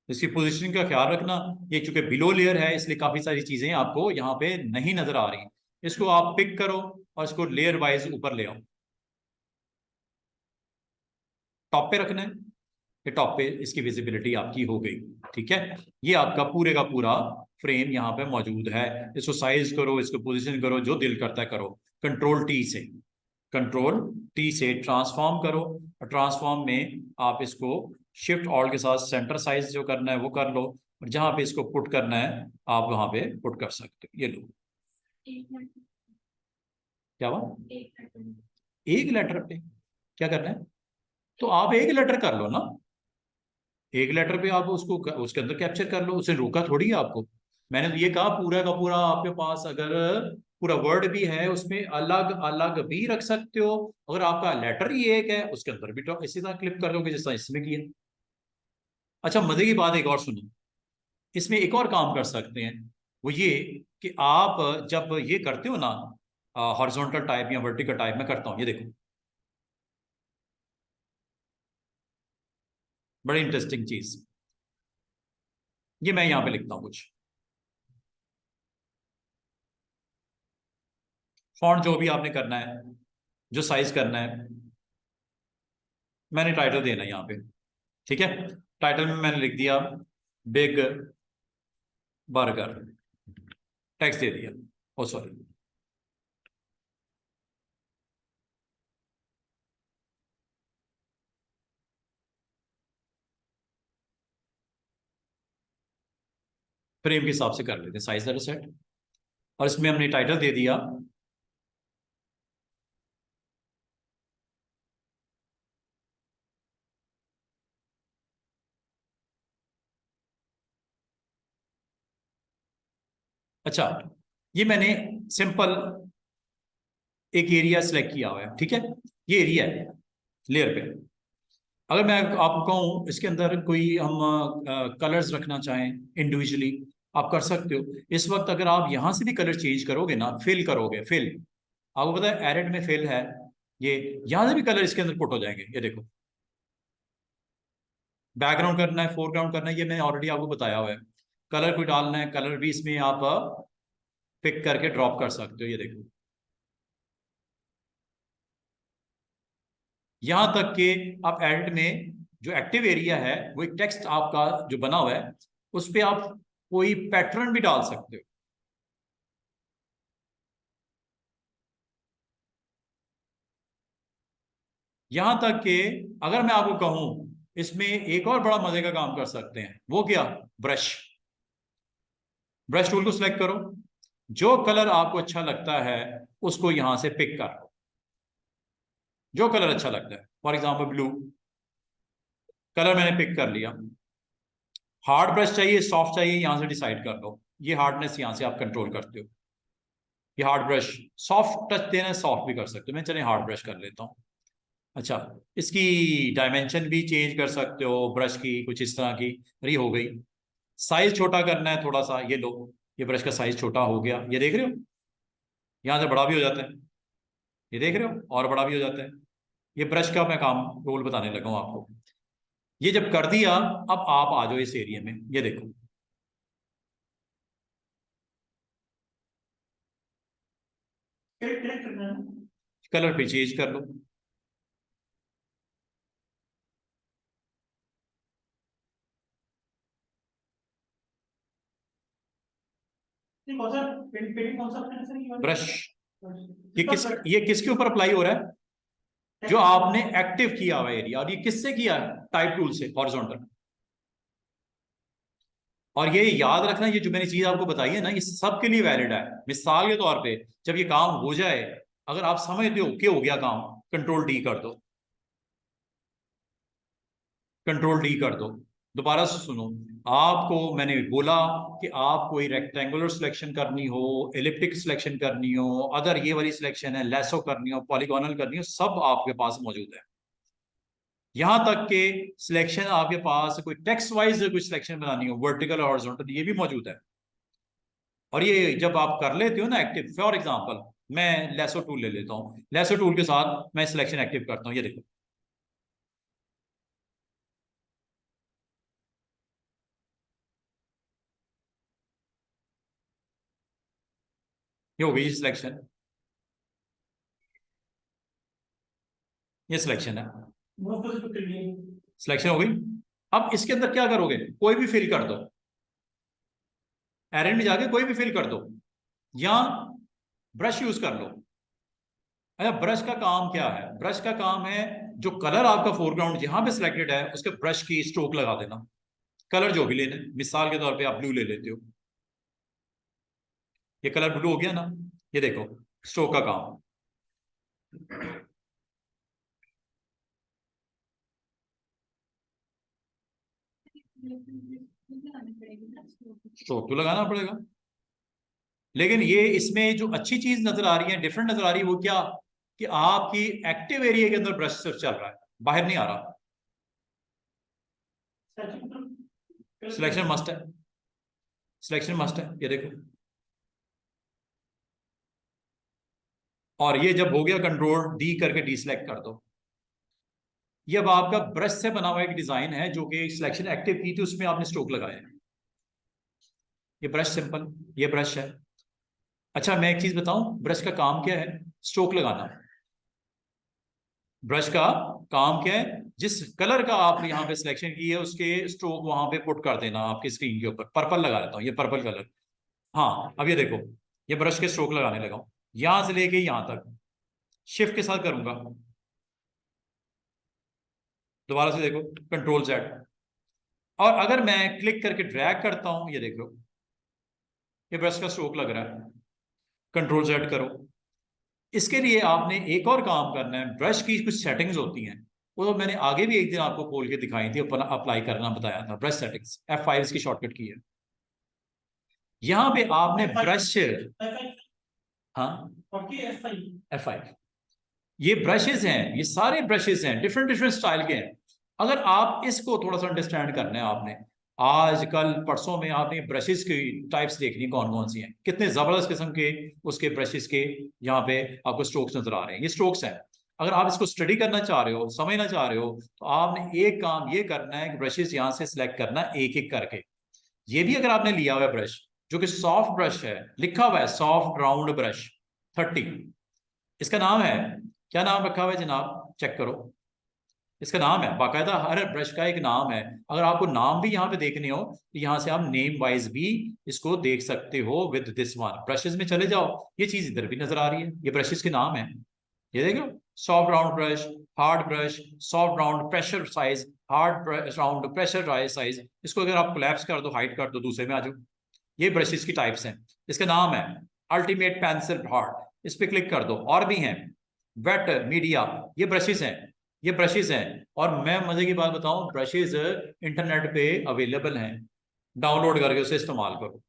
इसकी पोजीशनिंग का ख्याल रखना। ये चूंकि बिलो लेयर है, इसलिए काफी सारी चीजें आपको यहाँ पे नहीं नजर आ रही। इसको आप पिक करो और इसको लेयर वाइज ऊपर ले आओ, टॉप पे रखना है। ये टॉप पे इसकी विजिबिलिटी आपकी हो गई, ठीक है। ये आपका पूरे का पूरा फ्रेम यहाँ पे मौजूद है। इसको साइज करो, इसको पोजीशन करो, जो दिल करता है करो। कंट्रोल टी से, कंट्रोल टी से ट्रांसफॉर्म करो, और ट्रांसफॉर्म में आप इसको शिफ्ट ऑल्ट के साथ सेंटर साइज जो करना है वो कर लो, और जहां पे इसको पुट करना है आप वहां पे पुट कर सकते हो। ये लो, क्या हुआ, एक लेटर पे क्या करना है, तो आप एक लेटर कर लो ना, एक लेटर पे आप उसको उसके अंदर कैप्चर कर लो, उसे रोका थोड़ी है आपको। मैंने तो ये कहा पूरा का पूरा आपके पास अगर पूरा वर्ड भी है, उसमें अलग अलग भी रख सकते हो। अगर आपका लेटर ही एक है, उसके अंदर भी तो इसी तरह क्लिप कर दोगे जैसा इसमें किया। अच्छा, मजे की बात एक और सुनो, इसमें एक और काम कर सकते हैं, वो ये कि आप जब ये करते हो ना, हॉरिजॉन्टल टाइप या वर्टिकल टाइप में करता हूँ, ये देखो बड़ी इंटरेस्टिंग चीज, ये मैं यहाँ पे लिखता हूँ कुछ फॉन्ट, जो भी आपने करना है, जो साइज करना है। मैंने टाइटल देना है यहाँ पे, ठीक है। टाइटल में मैंने लिख दिया बिग बर्गर, टेक्स्ट दे दिया, ओ सॉरी, फ्रेम के हिसाब से कर लेते हैं साइज दैट सेट। और इसमें हमने टाइटल दे दिया अच्छा, ये मैंने सिंपल एक एरिया सेलेक्ट किया हुआ है, ठीक है। ये एरिया है लेयर पे, अगर मैं आपको कहूँ इसके अंदर कोई हम कलर्स रखना चाहें इंडिविजुअली, आप कर सकते हो। इस वक्त अगर आप यहाँ से भी कलर चेंज करोगे ना, फिल करोगे, फिल, आपको पता है एडिट में फिल है, ये यहाँ से भी कलर इसके अंदर पुट हो जाएंगे। ये देखो, बैकग्राउंड करना है, फोरग्राउंड करना है, ये मैंने ऑलरेडी आपको बताया हुआ है। कलर कोई डालना है, कलर भी इसमें आप पिक करके ड्रॉप कर सकते हो। ये देखो, यहां तक कि आप एडिट में जो एक्टिव एरिया है वो एक टेक्स्ट आपका जो बना हुआ है उस पर आप कोई पैटर्न भी डाल सकते हो। यहां तक कि अगर मैं आपको कहूं, इसमें एक और बड़ा मजे का काम कर सकते हैं, वो क्या, ब्रश। ब्रश टूल को सिलेक्ट करो, जो कलर आपको अच्छा लगता है उसको यहां से पिक कर लो, जो कलर अच्छा लगता है। फॉर एग्जाम्पल ब्लू कलर मैंने पिक कर लिया। हार्ड ब्रश चाहिए, सॉफ्ट चाहिए, यहां से डिसाइड कर लो। ये हार्डनेस यहां से आप कंट्रोल करते हो। ये हार्ड ब्रश, सॉफ्ट टच देना है, सॉफ्ट भी कर सकते हो। मैं चलिए हार्ड ब्रश कर लेता हूँ। अच्छा, इसकी डायमेंशन भी चेंज कर सकते हो ब्रश की, कुछ इस तरह की। ये हो गई। साइज छोटा करना है थोड़ा सा, ये लो, ये ब्रश का साइज छोटा हो गया, ये देख रहे हो, यहां से बड़ा भी हो जाता है, ये देख रहे हो, और बड़ा भी हो जाता है। ये ब्रश का मैं काम रोल बताने लगा हूं आपको। ये जब कर दिया, अब आप आ जाओ इस एरिया में, ये देखो, करेक्ट करना है। कलर पे चेंज कर लो। नहीं, कौन सा पेंटिंग, कौन सा आपने आंसर किया? ब्रश, ये किसका किस, ब्रश? ये किसके ऊपर अप्लाई हो रहा है, जो आपने एक्टिव किया हुआ एरिया। और ये किससे किया है, टाइप टूल से, हॉरिजॉन्टल। और ये याद रखना, ये जो मैंने चीज आपको बताई है ना, ये सबके लिए वैलिड है। मिसाल के तौर पे जब ये काम हो जाए, अगर आप समझते हो कि हो गया काम, कंट्रोल डी कर दो, कंट्रोल डी कर दो। दोबारा से सुनो, आपको मैंने बोला कि आप कोई रेक्टेंगुलर सिलेक्शन करनी हो, एलिप्टिक सिलेक्शन करनी हो, अदर ये वाली सिलेक्शन है, लेसो करनी हो, पॉलीगोनल करनी हो, सब आपके पास मौजूद है। यहां तक के सिलेक्शन आपके पास कोई टेक्स्ट वाइज कोई सिलेक्शन बनानी हो, वर्टिकल और हॉरिजॉन्टल, ये भी मौजूद है। और ये जब आप कर लेते हो ना एक्टिव, फॉर एग्जांपल मैं लेसो टूल ले लेता हूँ, लेसो टूल के साथ मैं सिलेक्शन एक्टिव करता हूँ, ये देखो, ये हो गई सिलेक्शन, ये सिलेक्शन है, बहुत कुछ कर लिए। सिलेक्शन हो गई। अब इसके अंदर क्या करोगे, कोई भी फिल कर दो, एरन में जाके कोई भी फिल कर दो, या ब्रश यूज कर लो। अच्छा, ब्रश का काम क्या है, ब्रश का काम है जो कलर आपका फोरग्राउंड जहां पे सिलेक्टेड है उसके ब्रश की स्ट्रोक लगा देना। कलर जो भी लेना है, मिसाल के तौर पे आप ब्लू ले लेते हो, ये कलर ब्लू हो गया ना, ये देखो स्ट्रोक का काम। स्ट्रोक तो लगाना पड़ेगा, लेकिन ये इसमें जो अच्छी चीज नजर आ रही है, डिफरेंट नजर आ रही है, वो क्या, कि आपकी एक्टिव एरिया के अंदर ब्रश सिर्फ चल रहा है, बाहर नहीं आ रहा। सिलेक्शन मस्ट है, सिलेक्शन मस्ट है, ये देखो। और ये जब हो गया, कंट्रोल डी करके डी सिलेक्ट कर दो। ये अब आपका ब्रश से बना हुआ एक डिजाइन है जो कि सिलेक्शन एक्टिव की थी, उसमें आपने स्ट्रोक लगाया है। ये ब्रश सिंपल, ये ब्रश है। अच्छा, मैं एक चीज बताऊं, ब्रश का काम क्या है, स्ट्रोक लगाना। ब्रश का काम क्या है, जिस कलर का आप यहाँ पे सिलेक्शन की है उसके स्ट्रोक वहां पे पुट कर देना आपकी स्क्रीन के ऊपर। पर्पल लगा लेता हूँ, ये पर्पल कलर। हाँ, अब ये देखो, ये ब्रश के स्ट्रोक लगाने लगा हूं, यहां से लेके यहां तक, शिफ्ट के साथ करूंगा, दोबारा से देखो, कंट्रोल जेड। और अगर मैं क्लिक करके ड्रैग करता हूं, ये देखो, ये ब्रश का स्ट्रोक लग रहा है, कंट्रोल जेड करो। इसके लिए आपने एक और काम करना है, ब्रश की कुछ सेटिंग्स होती हैं, वो तो मैंने आगे भी एक दिन आपको खोल के दिखाई थी, अप्लाई करना बताया था। ब्रश सेटिंग्स F5 इसकी शॉर्टकट की है। यहां पे आपने ब्रश, हाँ, F5, ये ब्रशेस हैं, ये सारे ब्रशेस हैं, डिफरेंट डिफरेंट स्टाइल के हैं। अगर आप इसको थोड़ा सा अंडरस्टैंड करना है, आपने आज कल परसों में आपने ब्रशेस की टाइप्स देखनी कौन कौन सी हैं, कितने जबरदस्त किस्म के उसके ब्रशेस के यहाँ पे आपको स्ट्रोक्स नजर आ रहे हैं। ये स्ट्रोक्स हैं। अगर आप इसको स्टडी करना चाह रहे हो, समझना चाह रहे हो, तो आपने एक काम ये करना है कि ब्रशेस यहाँ से सिलेक्ट करना एक एक करके। ये भी अगर आपने लिया हुआ है ब्रश, जो कि सॉफ्ट ब्रश है, लिखा हुआ है सॉफ्ट राउंड ब्रश 30, इसका नाम है, क्या नाम रखा हुआ है जनाब, चेक करो। इसका नाम है बाकायदा, हर ब्रश का एक नाम है। अगर आपको नाम भी यहाँ पे देखने हो तो यहाँ से आप नेम वाइज भी इसको देख सकते हो विद दिस वन। ब्रशेस में चले जाओ, ये चीज इधर भी नजर आ रही है, ये ब्रशेस के नाम है। ये देखो, soft round brush, hard brush, soft round pressure size, hard round pressure size. इसको अगर आप कोलैप्स कर दो, हाइट कर दो, दूसरे में आ जाओ। ये ब्रशेस की टाइप्स हैं। इसका नाम है अल्टीमेट पेंसिल हार्ड, इस पे क्लिक कर दो। और भी हैं, वेट, मीडिया, ये ब्रशेस हैं, ये ब्रशेस हैं। और मैं मजे की बात बताऊं, ब्रशेस इंटरनेट पे अवेलेबल हैं, डाउनलोड करके उसे इस्तेमाल करो।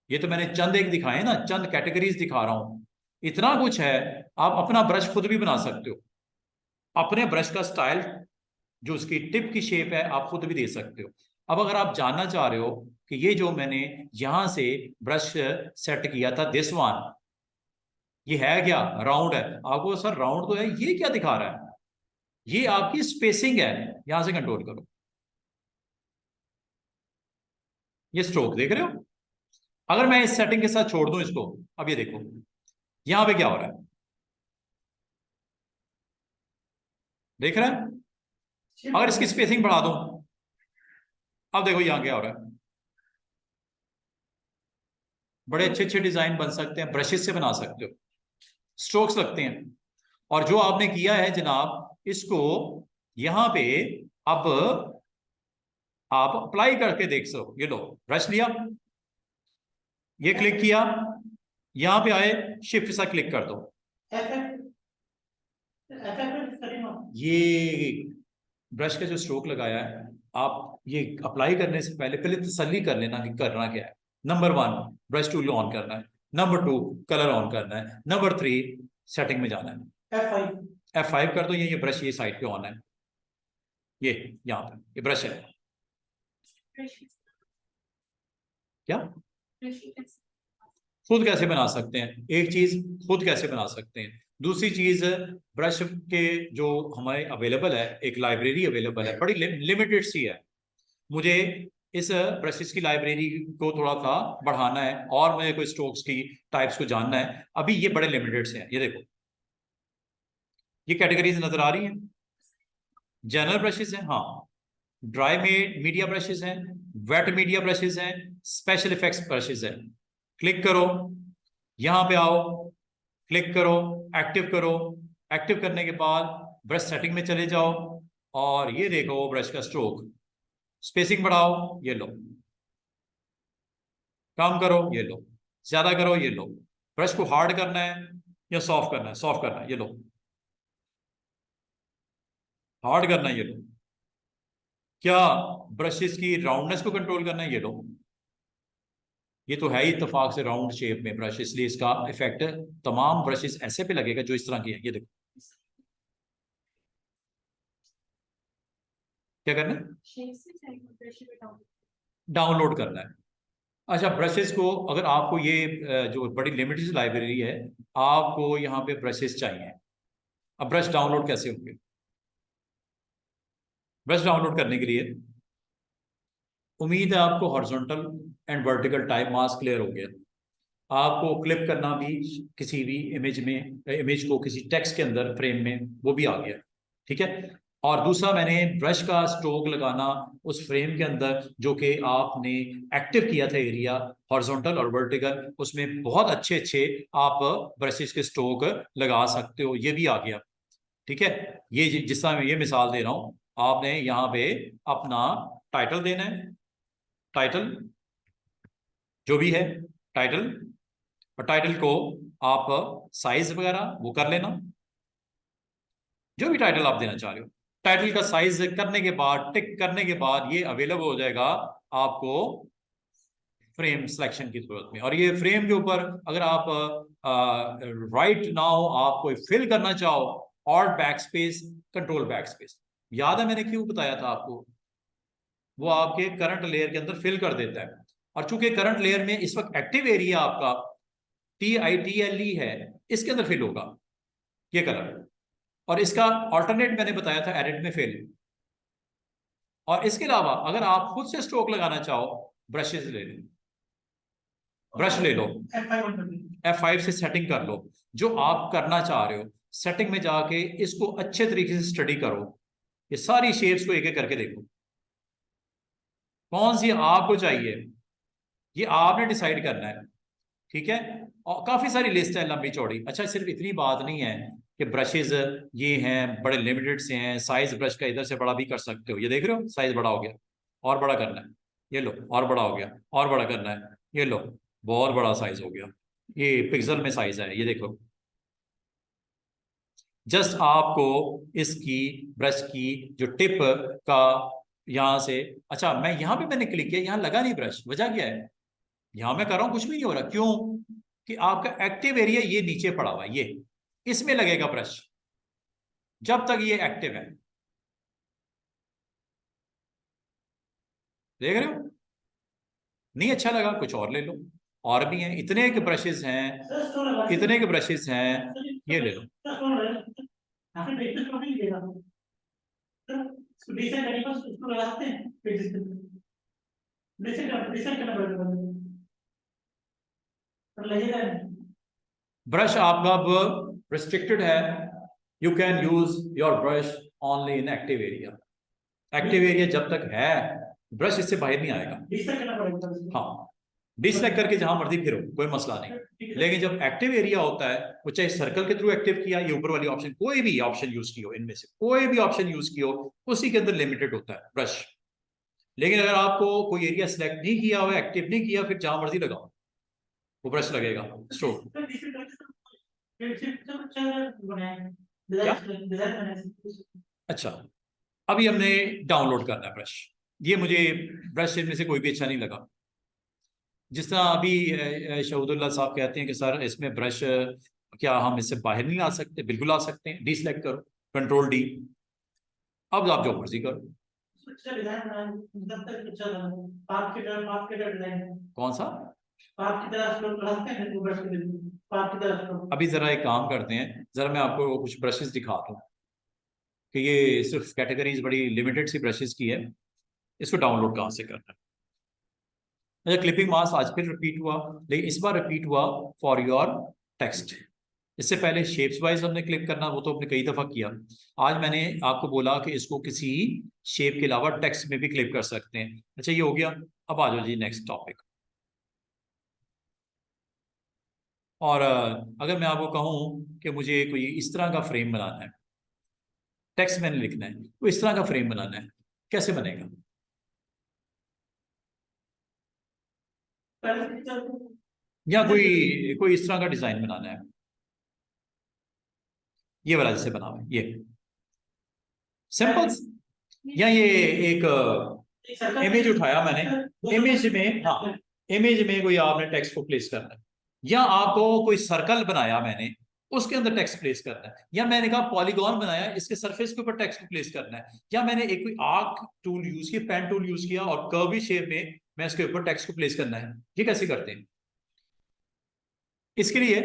ये तो मैंने चंद एक दिखाए ना, चंद कैटेगरीज दिखा रहा हूं, इतना कुछ है। आप अपना ब्रश खुद भी बना सकते हो, अपने ब्रश का स्टाइल, जो उसकी टिप की शेप है, आप खुद भी दे सकते हो। अब अगर आप जानना चाह रहे हो कि ये जो मैंने यहां से ब्रश सेट किया था, दिस वन, ये है क्या, राउंड है, आपको सर राउंड तो है, ये क्या दिखा रहा है, ये आपकी स्पेसिंग है, यहां से कंट्रोल करो। ये स्ट्रोक देख रहे हो, अगर मैं इस सेटिंग के साथ छोड़ दूं इसको, अब ये देखो यहां पे क्या हो रहा है, देख रहे हैं। अगर इसकी स्पेसिंग बढ़ा दूं, अब देखो यहां क्या हो रहा है। बड़े अच्छे अच्छे डिजाइन बन सकते हैं, ब्रशेस से बना सकते हो, स्ट्रोक्स लगते हैं। और जो आपने किया है जनाब, इसको यहां पे अब आप अप्लाई करके देख सको। ये लो, ब्रश लिया, ये क्लिक किया, यहां पे आए, शिफ्ट सा क्लिक कर दो। ये ब्रश का जो स्ट्रोक लगाया है, आप ये अप्लाई करने से पहले पहले तसल्ली कर लेना कि करना क्या है। नंबर 1, ब्रश टूल ऑन करना है। नंबर 2, कलर ऑन करना है। नंबर 3, सेटिंग में जाना है। F5 कर दो, ये ब्रश ये साइड पे ऑन है, ये यहाँ पे ये ब्रश है। क्या खुद कैसे बना सकते हैं, एक चीज खुद कैसे बना सकते हैं, दूसरी चीज ब्रश के जो हमारे अवेलेबल है, एक लाइब्रेरी अवेलेबल है, बड़ी लिमिटेड सी है। मुझे इस ब्रशेस की लाइब्रेरी को थोड़ा सा बढ़ाना है, और मुझे कोई स्ट्रोक्स की टाइप्स को जानना है। अभी ये बड़े लिमिटेड से हैं, ये देखो, ये कैटेगरीज नजर आ रही हैं। जनरल ब्रशेस हैं, हाँ, ड्राई में मीडिया ब्रशेस हैं, वेट मीडिया ब्रशेस हैं, स्पेशल इफेक्ट्स ब्रशेस हैं। क्लिक करो, यहां पे आओ, क्लिक करो, एक्टिव करो। एक्टिव करने के बाद ब्रश सेटिंग में चले जाओ, और ये देखो ब्रश का स्ट्रोक, स्पेसिंग बढ़ाओ, ये लो, कम करो, ये लो, ज्यादा करो, ये लो। ब्रश को हार्ड करना है या सॉफ्ट करना है, सॉफ्ट करना है, ये लो, हार्ड करना है, ये लो। क्या ब्रशेस की राउंडनेस को कंट्रोल करना है, ये लो। ये तो है ही इत्तेफाक से राउंड शेप में ब्रश, इसलिए इसका इफेक्ट तमाम ब्रशेस ऐसे पे लगेगा जो इस तरह की है। ये देखो, क्या करना है, डाउनलोड करना है। अच्छा, ब्रशेस को अगर आपको ये जो बड़ी लिमिटेड लाइब्रेरी है, आपको यहाँ पे ब्रशेस चाहिए। अब ब्रश डाउनलोड कैसे होंगे, ब्रश डाउनलोड करने के लिए उम्मीद है आपको horizontal and vertical type mask clear हो गया। आपको क्लिप करना भी किसी भी इमेज में, इमेज को किसी टेक्स्ट के अंदर फ्रेम में, वो भी आ गया, ठीक है। और दूसरा, मैंने ब्रश का स्ट्रोक लगाना उस फ्रेम के अंदर जो कि आपने एक्टिव किया था एरिया, हॉरिजॉन्टल और वर्टिकल, उसमें बहुत अच्छे अच्छे आप ब्रशेस के स्ट्रोक लगा सकते हो, ये भी आ गया, ठीक है। ये जिस तरह मैं ये मिसाल दे रहा हूं, आपने यहाँ पे अपना टाइटल देना है, टाइटल जो भी है टाइटल, और टाइटल को आप साइज वगैरह वो कर लेना, जो भी टाइटल आप देना चाह रहे हो। टाइटल का साइज करने के बाद, टिक करने के बाद, ये अवेलेबल हो जाएगा आपको फ्रेम सिलेक्शन की जरूरत में। और ये फ्रेम के ऊपर अगर आप राइट नाउ आप कोई फिल करना चाहो, और back space, control back space, याद है मैंने क्यों बताया था आपको? वो आपके करंट लेयर के अंदर फिल कर देता है, और चूंकि करंट लेयर में इस वक्त एक्टिव एरिया आपका TITLE है, इसके अंदर फिल होगा ये कलर। और इसका ऑल्टरनेट मैंने बताया था एडिट में फिल। और इसके अलावा अगर आप खुद से स्ट्रोक लगाना चाहो, ब्रशेस ले लो, ब्रश ले लो, F5 से सेटिंग कर लो जो आप करना चाह रहे हो। सेटिंग में जाके इसको अच्छे तरीके से स्टडी करो, ये सारी शेप्स को एक एक करके देखो कौन सी आपको चाहिए, ये आपने डिसाइड करना है, ठीक है। और काफी सारी लिस्ट है लंबी चौड़ी। अच्छा, सिर्फ इतनी बात नहीं है कि ब्रशेज ये हैं, बड़े लिमिटेड से हैं, साइज ब्रश का इधर से बड़ा भी कर सकते हो। ये देख रहे हो, साइज बड़ा हो गया, और बड़ा करना है, ये लो, और बड़ा हो गया, और बड़ा करना है, ये लो, बहुत बड़ा साइज हो गया। ये पिक्सल में साइज है, ये देखो। जस्ट आपको इसकी ब्रश की जो टिप का यहां से, अच्छा मैं यहां पे मैंने क्लिक किया, यहां लगा नहीं ब्रश, वजह क्या है? यहां मैं कर रहा हूं कुछ भी नहीं हो रहा, क्यों? कि आपका एक्टिव एरिया ये नीचे पड़ा हुआ है, ये इसमें लगेगा ब्रश जब तक ये एक्टिव है। देख रहे हो? नहीं अच्छा लगा, कुछ और ले लो, और भी हैं, इतने के ब्रशेस हैं, इतने के ब्रशेस हैं, ये ले लो। ब्रश आपका अब रिस्ट्रिक्टेड है, you can use your brush only in active area. Active area जब तक है ब्रश इससे बाहर नहीं आएगा। हाँ, डिसलाइक करके जहां मर्जी फिरो, कोई मसला नहीं। लेकिन जब एक्टिव एरिया होता है, वो चाहे सर्कल के थ्रू एक्टिव किया, ये ऊपर वाली ऑप्शन, कोई भी ऑप्शन यूज की हो, इनमें से कोई भी ऑप्शन यूज की हो, उसी के अंदर लिमिटेड होता है ब्रश। लेकिन अगर आपको कोई एरिया सिलेक्ट नहीं किया हुआ, एक्टिव नहीं किया, फिर जहां मर्जी लगाओ वो ब्रश लगेगा स्ट्रोक। अच्छा, अभी हमने डाउनलोड करना है ब्रश। ये मुझे ब्रश इनमें से कोई भी अच्छा नहीं लगा। जिस तरह अभी शहूदुल्लाह साहब कहते हैं कि सर इसमें ब्रश क्या हम इससे बाहर नहीं ला सकते? बिल्कुल आ सकते हैं, डीसेलेक्ट करो, कंट्रोल डी, अब आप जो मर्जी करो। कौन सा? अभी जरा एक काम करते हैं, जरा मैं आपको कुछ ब्रशेस दिखाता हूँ कि ये सिर्फ कैटेगरीज बड़ी लिमिटेड सी ब्रशेस की है, इसको डाउनलोड कहाँ से करना है। अच्छा, क्लिपिंग मास्क आज फिर रिपीट हुआ, लेकिन इस बार रिपीट हुआ फॉर योर टेक्स्ट। इससे पहले शेप्स वाइज हमने क्लिप करना, वो तो हमने कई दफा किया। आज मैंने आपको बोला कि इसको किसी शेप के अलावा टेक्स्ट में भी क्लिप कर सकते हैं। अच्छा, ये हो गया। अब आ जाओ जी नेक्स्ट टॉपिक। और अगर मैं आपको कहूं कि मुझे कोई इस तरह का फ्रेम बनाना है, टेक्स्ट मैंने लिखना है, तो इस तरह का फ्रेम बनाना है, कैसे बनेगा? या कोई कोई इस तरह का डिजाइन बनाना है, ये वाला जैसे बना हुआ है, ये सिंपल। या ये एक इमेज उठाया मैंने, इमेज में, हाँ, इमेज में कोई आपने टेक्स्ट को प्लेस करना है, या आपको कोई सर्कल बनाया मैंने, उसके अंदर टेक्स्ट प्लेस करना है, या मैंने कहा पॉलीगॉन बनाया, इसके सरफेस के ऊपर टेक्स्ट को प्लेस करना है, या मैंने एक कोई आर्क टूल यूज किया, पेन टूल यूज किया, और कर्वी शेप में मैं इसके ऊपर टेक्स्ट को प्लेस करना है। ये कैसे करते हैं? इसके लिए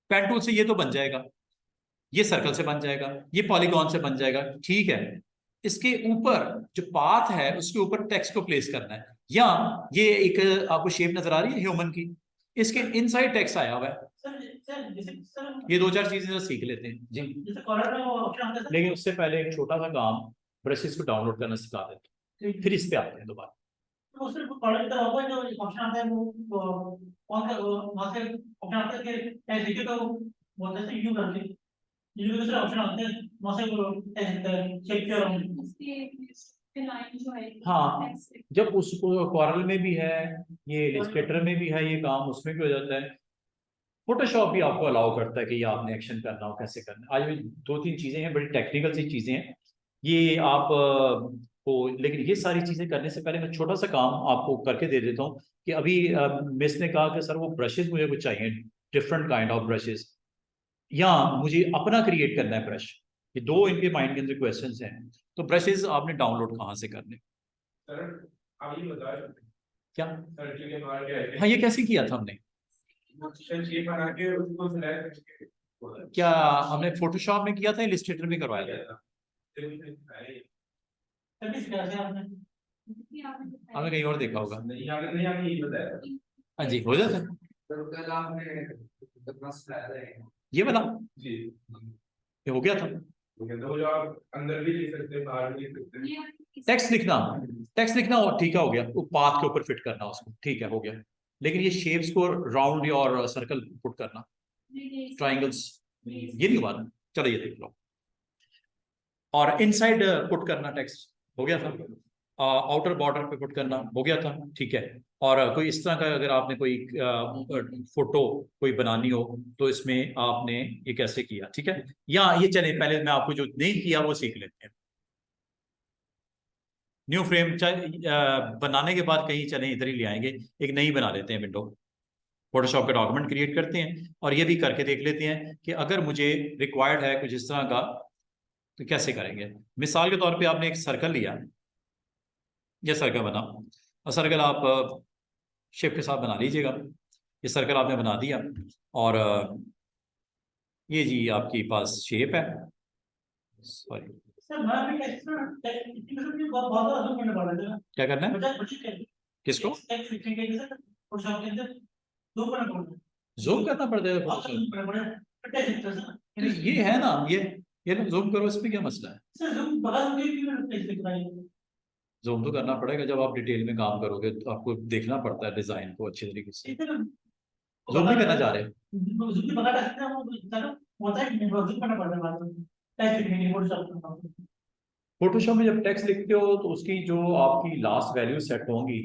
पेन टूल से ये तो बन जाएगा, ये सर्कल से बन जाएगा, ये पॉलीगॉन से बन जाएगा, ठीक है। इसके ऊपर जो पाथ है उसके ऊपर टेक्स्ट को प्लेस करना है, या ये एक आपको शेप नजर आ रही है ह्यूमन की, इसके इनसाइड टेक्स्ट आया हुआ है। ये दो चार चीजें सीख लेते हैं जी, लेकिन उससे पहले एक छोटा सा काम, ब्रशेस को डाउनलोड करना सिखा देते हैं, फिर इस पे आते हैं दोबारा। तो सिर्फ कॉलेज का होगा जो ऑप्शन आता है वो कौन सा वहां से ऑप्शन आता है कि ऐसे लिखे तो बोलते हैं यू करके यू के दूसरे ऑप्शन आते हैं वहां से वो चेक कर। हाँ, जब उसको कॉरल में भी है, ये इलस्ट्रेटर में भी है, ये काम उसमें भी हो जाता है। फोटोशॉप भी आपको अलाउ करता है कि ये आपने एक्शन करना हो, कैसे करना है। आज भी दो तीन चीजें हैं, बड़ी टेक्निकल सी चीजें हैं ये आप को, लेकिन ये सारी चीजें करने से पहले मैं छोटा सा काम आपको करके दे देता हूँ कि अभी मिस ने कहा कि सर वो ब्रशेस मुझे कुछ चाहिए, डिफरेंट काइंड ऑफ ब्रशेस, या मुझे अपना क्रिएट करना है ब्रश, ये दो इनके माइंड के अंदर क्वेश्चंस हैं। तो ब्रशेस आपने डाउनलोड कहाँ से करने? सर आप ये बता सकते हैं क्या? सर्कल के बाहर क्या है? हाँ, ये कैसे किया था हमने? शेप बना के उसको सिलेक्ट करके क्या हमने फोटोशॉप में किया था, इलस्ट्रेटर में करवाया था? तभी सिखा दिया आपने। हमने कहीं और देखा होगा। नहीं आपने ये बताया हाँ जी, हो जाता है। सर कल आपने कितना सिखाया था ये वाला जी ये हो गया था। तो जो आप अंदर भी लिख सकते हैं बाहर भी लिख सकते हैं। टेक्स्ट लिखना और ठीक है, हो गया। वो पाथ के ऊपर फिट करना उसको, ठीक है, हो गया। लेकिन ये शेप्स को राउंड और सर्कल पुट करना, ट्राइंगल्स, ये नहीं हुआ ना। चलो ये देख लो। और इनसाइड पुट करना टेक्स्ट, हो गया था। आउटर बॉर्डर पे पुट करना, हो गया था, ठीक है। और कोई इस तरह का अगर आपने कोई फोटो कोई बनानी हो तो इसमें आपने ये कैसे किया, ठीक है। या ये चले, पहले मैं आपको जो नहीं किया वो सीख लेते हैं। न्यू फ्रेम बनाने के बाद कहीं चले इधर ही ले आएंगे, एक नई बना लेते हैं विंडो, फोटोशॉप का डॉक्यूमेंट क्रिएट करते हैं और ये भी करके देख लेते हैं कि अगर मुझे रिक्वायर्ड है कुछ इस तरह का तो कैसे करेंगे। मिसाल के तौर पे आपने एक सर्कल लिया, यह सर्कल बना, और सर्कल आप शेप के साथ बना लीजिएगा। ये सर्कल आपने बना दिया और ये जी आपके पास शेप है। सॉरी, सर मैं भी इसमें बहुत ज़्यादा करने पड़ रहा है। क्या करना है? बजट किसको? टैक्स फिक्सिंग के लिए सर फोटोशॉप के अंदर दो करना पड़ रहा है। जूम करना पड़ता है बहुत Photoshop? करना पड़ रहा है। टैक्स सर तो ये है ना, ये ना, जूम करो, इसमें क्या मसला है? सर जूम बड़ा हो गया कि टैक्स दिख रहा है। जूम तो करना पड़ेगा, जब आप डिटेल में काम करोगे तो आपको देखना पड़ता है डिजाइन को अच्छे तरीके से। जूम नहीं करना चाह रहे? जूम बता सकते हैं वो सर होता है कि नहीं जूम करना पड़ता है बाद में टैक्स फिक्सिंग के फोटोशॉप में। फोटोशॉप में जब टेक्स्ट लिखते हो तो उसकी जो आपकी लास्ट वैल्यू सेट होंगी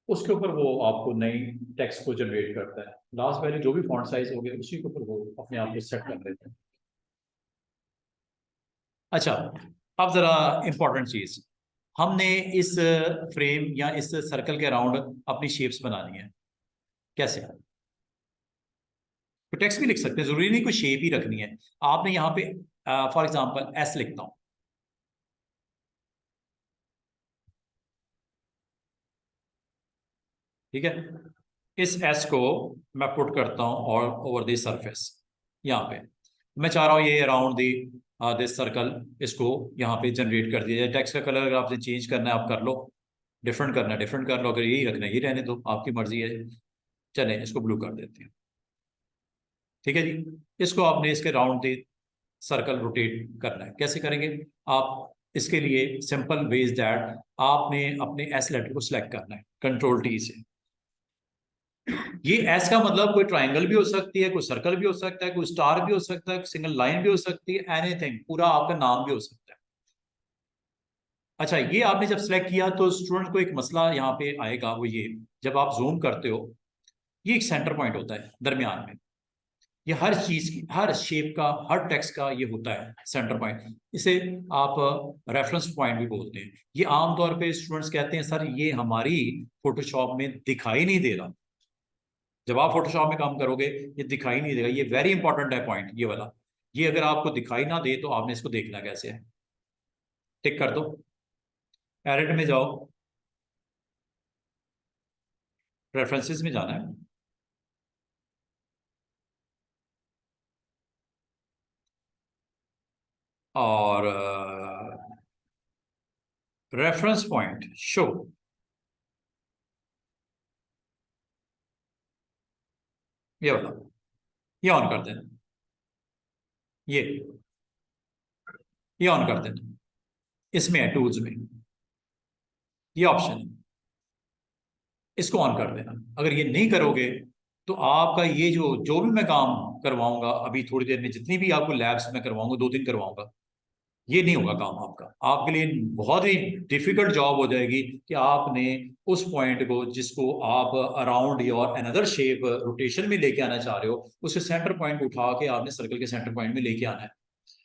उसके ऊपर वो आपको नई टेक्स्ट को जनरेट करता है। लास्ट वैल्यू जो भी फॉन्ट साइज हो गया उसी के ऊपर वो अपने आप को सेट कर देता है। अच्छा, अब जरा इंपॉर्टेंट चीज, हमने इस फ्रेम या इस सर्कल के अराउंड अपनी शेप्स बनानी है। कैसे? तो टेक्स्ट भी लिख सकते हैं, जरूरी नहीं कोई शेप ही रखनी है। आपने यहाँ पे फॉर एग्जांपल एस लिखता हूं, ठीक है। इस एस को मैं पुट करता हूं और ओवर द सरफेस, यहाँ पे मैं चाह रहा हूं ये अराउंड दी दिस सर्कल, इसको यहाँ पे जनरेट कर दिया जाए। टेक्स्ट का कलर अगर आपने चेंज करना है आप कर लो, डिफरेंट करना है डिफरेंट कर लो, अगर यही रखना है ये रहने दो, आपकी मर्जी है। चले इसको ब्लू कर देते हैं, ठीक है जी। इसको आपने इसके राउंड दी सर्कल रोटेट करना है, कैसे करेंगे आप? इसके लिए सिंपल वे इज दैट आपने अपने एस लेटर को सिलेक्ट करना है कंट्रोल टी से। ये एस का मतलब कोई ट्राइंगल भी हो सकती है, कोई सर्कल भी हो सकता है, कोई स्टार भी हो सकता है, सिंगल लाइन भी हो सकती है, एनीथिंग, पूरा आपका नाम भी हो सकता है। अच्छा, ये आपने जब सिलेक्ट किया तो स्टूडेंट को एक मसला यहाँ पे आएगा, वो ये, जब आप जूम करते हो ये एक सेंटर पॉइंट होता है दरमियान में। ये हर चीज की, हर शेप का, हर टेक्स्ट का ये होता है सेंटर पॉइंट। इसे आप रेफरेंस पॉइंट भी बोलते हैं। ये आमतौर पे स्टूडेंट्स कहते हैं सर ये हमारी फोटोशॉप में दिखाई नहीं दे रहा। जब आप फोटोशॉप में काम करोगे ये दिखाई नहीं देगा, ये वेरी इंपॉर्टेंट है पॉइंट ये वाला। ये अगर आपको दिखाई ना दे तो आपने इसको देखना कैसे है? टिक कर दो, एडिट में जाओ, रेफरेंसेस में जाना है, और रेफरेंस पॉइंट शो, ये वाला, ये ऑन कर देना, ये ऑन कर देना। इसमें है टूल्स में ये ऑप्शन है, इसको ऑन कर देना। अगर ये नहीं करोगे तो आपका ये जो भी मैं काम करवाऊंगा अभी थोड़ी देर में, जितनी भी आपको लैब्स में करवाऊंगा, 2 दिन करवाऊंगा, ये नहीं होगा काम आपका। आपके लिए बहुत ही डिफिकल्ट जॉब हो जाएगी कि आपने उस पॉइंट को जिसको आप अराउंड और अनदर शेप रोटेशन में लेके आना चाह रहे हो, उसे सेंटर पॉइंट उठा के आपने सर्कल के सेंटर पॉइंट में लेके आना है,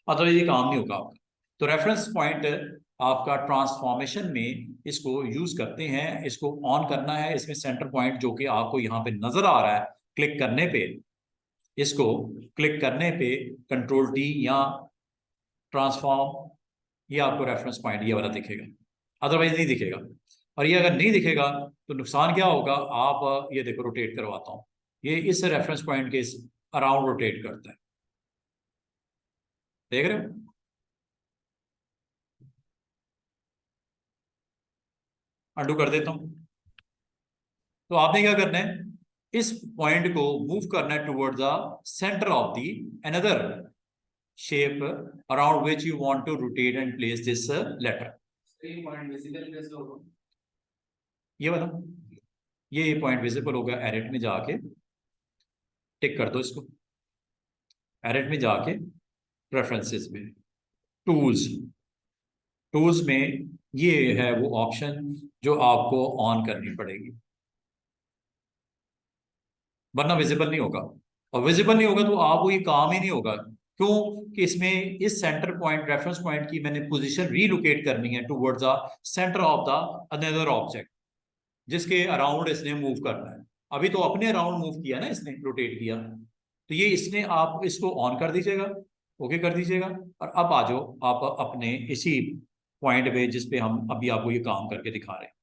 अदरवाइज ये काम नहीं होगा आपका। तो रेफरेंस पॉइंट आपका ट्रांसफॉर्मेशन में इसको यूज करते हैं, इसको ऑन करना है। इसमें सेंटर पॉइंट जो कि आपको यहाँ पे नजर आ रहा है, क्लिक करने पे, इसको क्लिक करने पे कंट्रोल टी या ट्रांसफॉर्म, ये आपको रेफरेंस पॉइंट ये वाला दिखेगा, अदरवाइज नहीं दिखेगा। और ये अगर नहीं दिखेगा तो नुकसान क्या होगा, आप ये देखो रोटेट करवाता हूँ, ये इस रेफरेंस पॉइंट के अराउंड रोटेट करता है, देख रहे हो। अंडू कर देता हूँ। तो आपने क्या करना है, इस पॉइंट को मूव करना है toward the center of the another shape around which you want to rotate and place this letter. ये वाला, ये पॉइंट विजिबल होगा, एडिट में जाके टिक कर दो इसको, एडिट में जाके प्रेफरेंसेस में टूल्स, टूल्स में ये है वो ऑप्शन जो आपको ऑन करनी पड़ेगी, वरना विजिबल नहीं होगा। और विजिबल नहीं होगा तो आपको ये काम ही नहीं होगा। क्यों कि इसमें इस सेंटर पॉइंट, रेफरेंस पॉइंट की मैंने पोजीशन रीलोकेट करनी है towards the center of the another object जिसके अराउंड इसने मूव करना है। अभी तो अपने अराउंड मूव किया ना इसने, रोटेट किया, तो ये इसने, आप इसको ऑन कर दीजिएगा, ओके कर दीजिएगा, और अब आ जाओ आप अपने इसी पॉइंट पे जिस पे हम अभी आपको ये काम करके दिखा रहे हैं।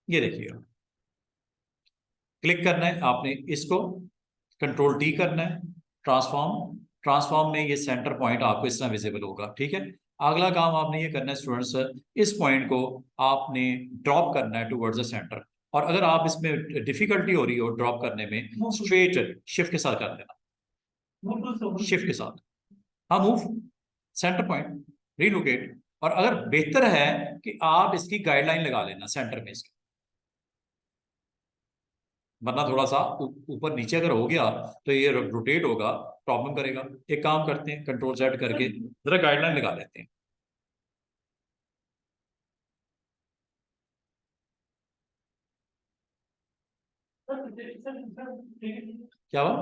ये देखिएगा, क्लिक करना है आपने इसको, कंट्रोल टी करना है, ट्रांसफॉर्म, ट्रांसफॉर्म में ये सेंटर पॉइंट आपको इस तरह विजिबल होगा, ठीक है। अगला काम आपने ये करना है स्टूडेंट्स, इस पॉइंट को आपने ड्रॉप करना है टुवर्ड्स द सेंटर। और अगर आप इसमें डिफिकल्टी हो रही हो ड्रॉप करने में, स्ट्रेट शिफ्ट के साथ कर देना, शिफ्ट के साथ, हाँ मूव सेंटर पॉइंट रीलोकेट। और अगर बेहतर है कि आप इसकी गाइडलाइन लगा लेना सेंटर में इसकी, वरना थोड़ा सा ऊपर नीचे अगर हो गया तो ये रोटेट होगा, प्रॉब्लम करेगा। एक काम करते हैं, कंट्रोल Z करके जरा गाइडलाइन लगा लेते हैं। क्या हुआ?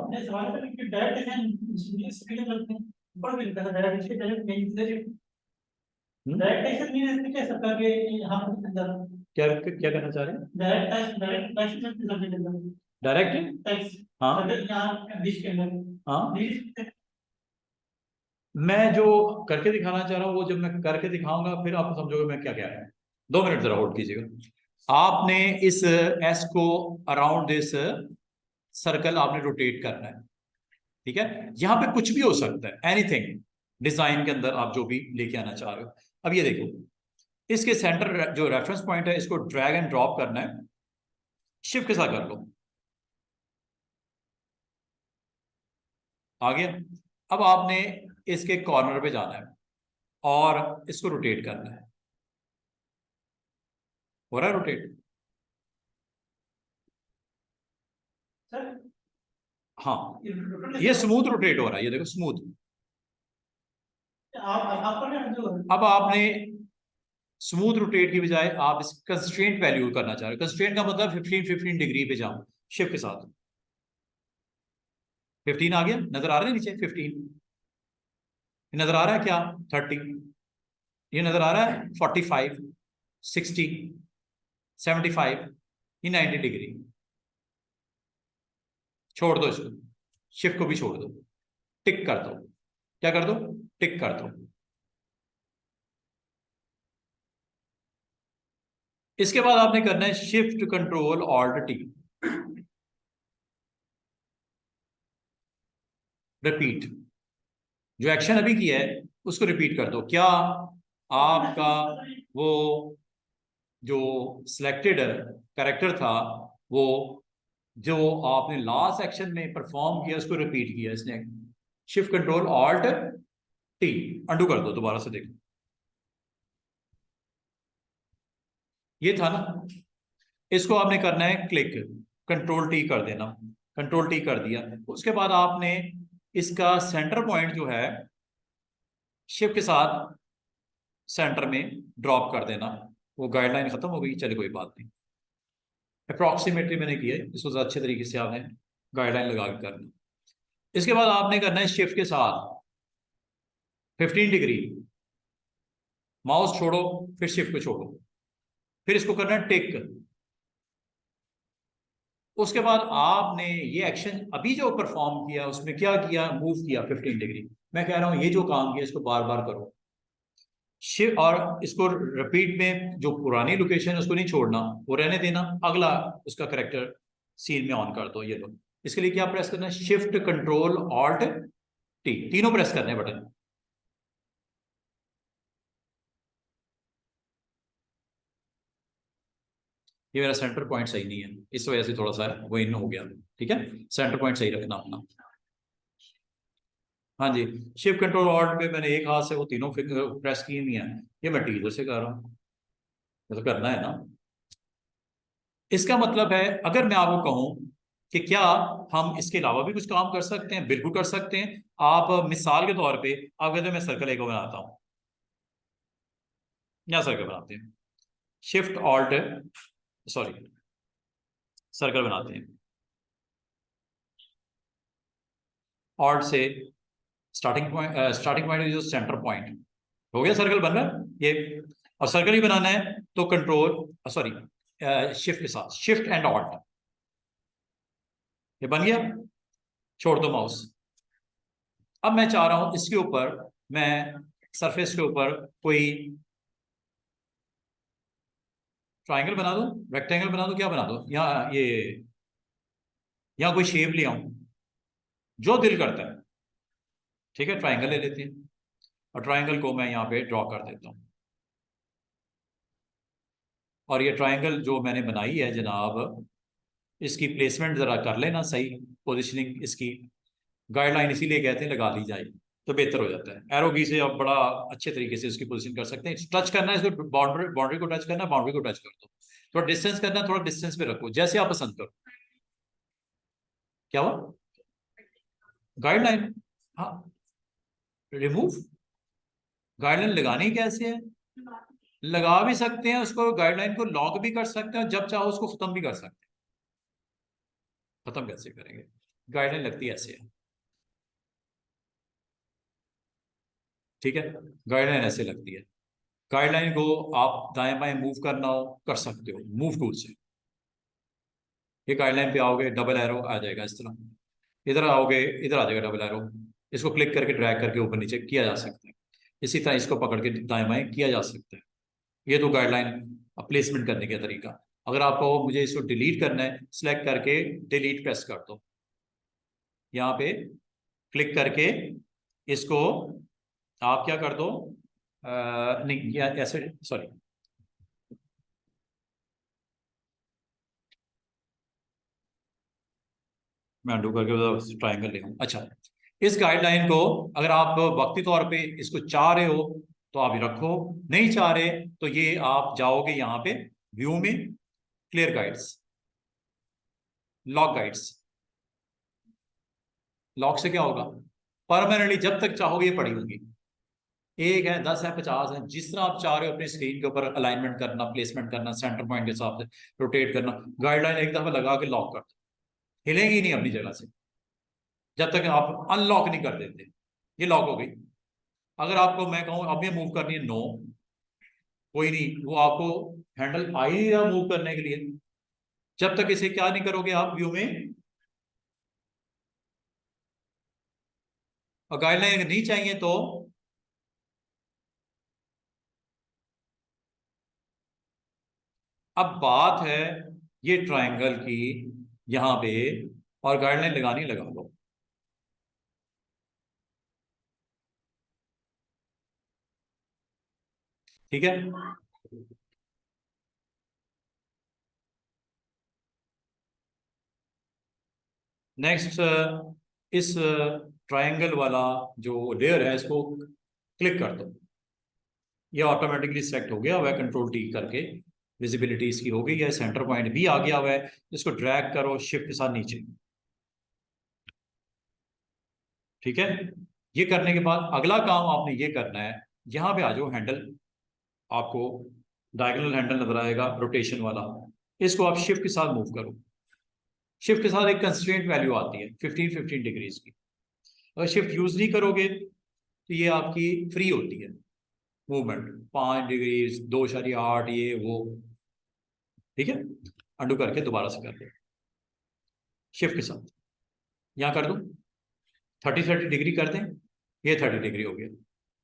क्या क्या करना चाह रहे हैं? डायरेक्ट, हाँ हाँ, मैं जो करके दिखाना चाह रहा हूँ वो जब मैं करके दिखाऊंगा फिर आप समझोगे मैं क्या कह रहा हूँ। 2 मिनट जरा होल्ड कीजिएगा। आपने इस एस को अराउंड दिस सर्कल आपने रोटेट करना है, ठीक है। यहां पे कुछ भी हो सकता है, एनीथिंग डिजाइन के अंदर आप जो भी लेके आना चाह रहे हो। अब ये देखो, इसके सेंटर जो रेफरेंस पॉइंट है इसको ड्रैग एंड ड्रॉप करना है, शिफ्ट के साथ कर लो, आ गया। अब आपने इसके कॉर्नर पे जाना है और इसको रोटेट करना है, हो रहा है रोटेट, हाँ ये स्मूथ रोटेट हो रहा है, ये देखो स्मूथ। अब आपने स्मूथ रोटेट की बजाय आप इस कंस्ट्रेंट वैल्यू करना चाह रहे हो। कंस्ट्रेंट का मतलब 15 डिग्री पे जाओ, शिफ्ट के साथ 15 आ गया, नजर आ रहा है नीचे 15, नजर आ रहा है क्या 30, ये नजर आ रहा है 45, 60, 75, ये 90 डिग्री। छोड़ दो इसको, शिफ्ट को भी छोड़ दो, टिक कर दो, क्या कर दो, टिक कर दो। इसके बाद आपने करना है shift control alt T, repeat. जो एक्शन अभी किया है उसको रिपीट कर दो। क्या आपका वो जो सिलेक्टेड कैरेक्टर था वो जो आपने लास्ट एक्शन में परफॉर्म किया उसको रिपीट किया इसने। Shift control alt T, undo कर दो, दोबारा से देखो, ये था ना। इसको आपने करना है क्लिक, कंट्रोल टी कर देना, कंट्रोल टी कर दिया। उसके बाद आपने इसका सेंटर पॉइंट जो है शिफ्ट के साथ सेंटर में ड्रॉप कर देना। वो गाइडलाइन खत्म हो गई, चले कोई बात नहीं, अप्रॉक्सीमेटली मैंने किया है, इसको अच्छे तरीके से आपने गाइडलाइन लगा के करना। इसके बाद आपने करना है शिफ्ट के साथ 15 डिग्री, माउस छोड़ो, फिर शिफ्ट को छोड़ो, फिर इसको करना है टिक। उसके बाद आपने ये एक्शन अभी जो परफॉर्म किया उसमें क्या किया, मूव किया 15 डिग्री। मैं कह रहा हूं ये जो काम किया इसको बार बार करो, शिफ्ट, और इसको रिपीट में जो पुरानी लोकेशन है उसको नहीं छोड़ना, वो रहने देना, अगला उसका करेक्टर सीन में ऑन कर दो। ये लो, इसके लिए क्या प्रेस करना है, शिफ्ट कंट्रोल ऑल्ट टी, तीनों प्रेस करने बटन। ये मेरा सेंटर पॉइंट सही नहीं है, इस वजह से थोड़ा सा वो इन हो गया। ठीक है, सेंटर पॉइंट सही रखना अपना। हाँ जी, शिफ्ट कंट्रोल ऑल्ट पे मैंने एक हाथ से वो तीनों प्रेस किए नहीं है, ये मैं टीजर से कर रहा हूँ, तो करना है ना। इसका मतलब है अगर मैं आपको कहूं कि क्या हम इसके अलावा भी कुछ काम कर सकते हैं, बिल्कुल कर सकते हैं। आप मिसाल के तौर पे आप कहते हैं मैं सर्कल एक बनाता हूं, या सर्कल बनाते हैं, शिफ्ट ऑल्ट, सॉरी, सर्कल बनाते हैं, ऑल्ट से स्टार्टिंग पॉइंट जो सेंटर पॉइंट हो गया, सर्कल बन रहा है ये। और सर्कल ही बनाना है तो कंट्रोल सॉरी शिफ्ट के साथ शिफ्ट एंड ऑल्ट, ये बन गया, छोड़ दो माउस। अब मैं चाह रहा हूं इसके ऊपर मैं सरफेस के ऊपर कोई ट्राइंगल बना दूं, रेक्टेंगल बना दूं, क्या बना दूं, यहाँ कोई शेप ले आऊं, जो दिल करता है। ठीक है, ट्राइंगल ले लेते हैं, और ट्राइंगल को मैं यहाँ पे ड्रॉ कर देता हूँ। और ये ट्राइंगल जो मैंने बनाई है जनाब, इसकी प्लेसमेंट जरा कर लेना सही, पोजिशनिंग इसकी, गाइडलाइन इसीलिए कहते हैं लगा ली जाए तो बेहतर हो जाता है। एरो की से आप बड़ा अच्छे तरीके से उसकी पोजीशन कर सकते हैं। टच करना है इसको, बाउंड्री को टच करना है, बाउंड्री को टच कर दो, थोड़ा डिस्टेंस करना है, थोड़ा डिस्टेंस पे रखो, जैसे आप पसंद करो। क्या हुआ, गाइडलाइन, हाँ, रिमूव, गाइडलाइन लगानी कैसे है, लगा भी सकते हैं उसको, गाइडलाइन को लॉक भी कर सकते हैं, जब चाहो उसको खत्म भी कर सकते हैं। खत्म कैसे करेंगे, गाइडलाइन लगती है ऐसे है, ठीक है, गाइडलाइन ऐसे लगती है। गाइडलाइन को आप दाएं बाएं मूव करना हो कर सकते हो मूव टूल से। ये गाइडलाइन पे आओगे डबल एरो आ जाएगा इस तरह, इधर आओगे इधर आ जाएगा डबल एरो, इसको क्लिक करके ड्रैग करके ऊपर नीचे किया जा सकता है। इसी तरह इसको पकड़ के दाएं बाएं किया जा सकता है। ये तो गाइडलाइन प्लेसमेंट करने का तरीका। अगर आपको मुझे इसको डिलीट करना है, सिलेक्ट करके डिलीट प्रेस कर दो, यहाँ पे क्लिक करके इसको आप क्या कर दो, नहीं या ऐसे, सॉरी, मैं अंडू करके ट्राइंगल ले आऊं। अच्छा, इस गाइडलाइन को अगर आप वक्ती तौर पे इसको चाह रहे हो तो आप रखो, नहीं चाह रहे तो ये आप जाओगे यहाँ पे व्यू में, clear guides, lock guides. Lock से क्या होगा, परमानेंटली जब तक चाहोगे ये पड़ी होगी। एक है, 10 है, 50 है, जिस तरह आप चाह रहे हो अपने स्क्रीन के ऊपर अलाइनमेंट करना, प्लेसमेंट करना, सेंटर पॉइंट के हिसाब से रोटेट करना। गाइडलाइन एक दफा लगा के लॉक कर दो, हिलेगी नहीं अपनी जगह से जब तक आप अनलॉक नहीं कर देते। ये लॉक हो गई। अगर आपको मैं कहूँ अब ये मूव करनी है, नो, कोई नहीं, वो आपको हैंडल आ ही नहीं रहा मूव करने के लिए, जब तक इसे क्या नहीं करोगे आप व्यू में। और गाइडलाइन नहीं चाहिए तो अब बात है ये ट्राइंगल की यहां पे, और गाइडलाइन लगानी लगा लो। ठीक है, नेक्स्ट, इस ट्राइंगल वाला जो लेयर है इसको क्लिक कर दो, ये ऑटोमेटिकली सेलेक्ट हो गया हुआ है, कंट्रोल टी करके विजिबिलिटी इसकी हो गई है, सेंटर पॉइंट भी आ गया हुआ है। इसको ड्रैग करो शिफ्ट के साथ नीचे। ठीक है, ये करने के बाद अगला काम आपने ये करना है, यहां पे आ जाओ, हैंडल आपको डायगोनल हैंडल नजर आएगा रोटेशन वाला, इसको आप शिफ्ट के साथ मूव करो। शिफ्ट के साथ एक कंस्ट्रेंट वैल्यू आती है 15 डिग्रीज की। अगर शिफ्ट यूज नहीं करोगे तो ये आपकी फ्री होती है मूवमेंट, 5 डिग्री, 2.8, ये वो। ठीक है, अंडू करके दोबारा से कर दो। शिफ्ट के साथ यहाँ कर दूं, 30 डिग्री कर दें, ये 30 डिग्री हो गया।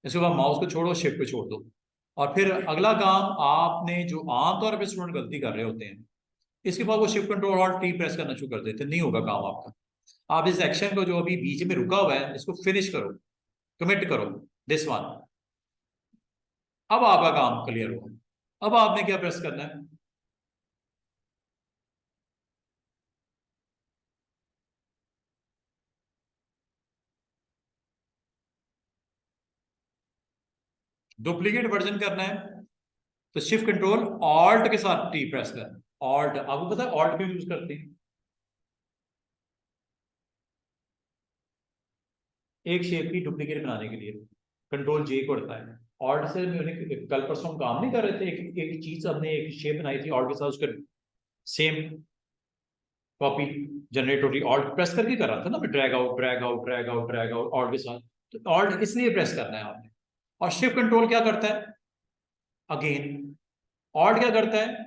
इसके बाद माउस को छोड़ो, शिफ्ट पे छोड़ दो, और फिर अगला काम आपने जो आमतौर पे स्टूडेंट गलती कर रहे होते हैं, इसके बाद वो shift control alt T press करना शुरू कर देते हैं, नहीं होगा काम आपका। आप इस एक्शन को जो अभी बीच में रुका हुआ है इसको फिनिश करो, कमिट करो, दिस वन। अब आपका काम क्लियर हुआ। अब आपने क्या प्रेस करना है, डुप्लीकेट वर्जन करना है तो शिफ्ट कंट्रोल ऑल्ट के साथ टी प्रेस करना। ऑल्ट आपको पता है ऑल्ट क्यों यूज करते हैं, एक शेप की डुप्लीकेट बनाने के लिए कंट्रोल जे को उड़ता है। ऑल्ट से कल परसों हम काम नहीं कर रहे थे, एक चीज हमने एक शेप बनाई थी ऑल्ट के साथ, उसका सेम कॉपी जनरेट हो रही, ऑल्ट प्रेस करके कर रहा था ना मैं, drag out drag out drag out drag out alt के साथ। तो ऑल्ट इसलिए प्रेस करना है आपने। और शिफ्ट कंट्रोल क्या करता है, अगेन ऑल्ट क्या करता है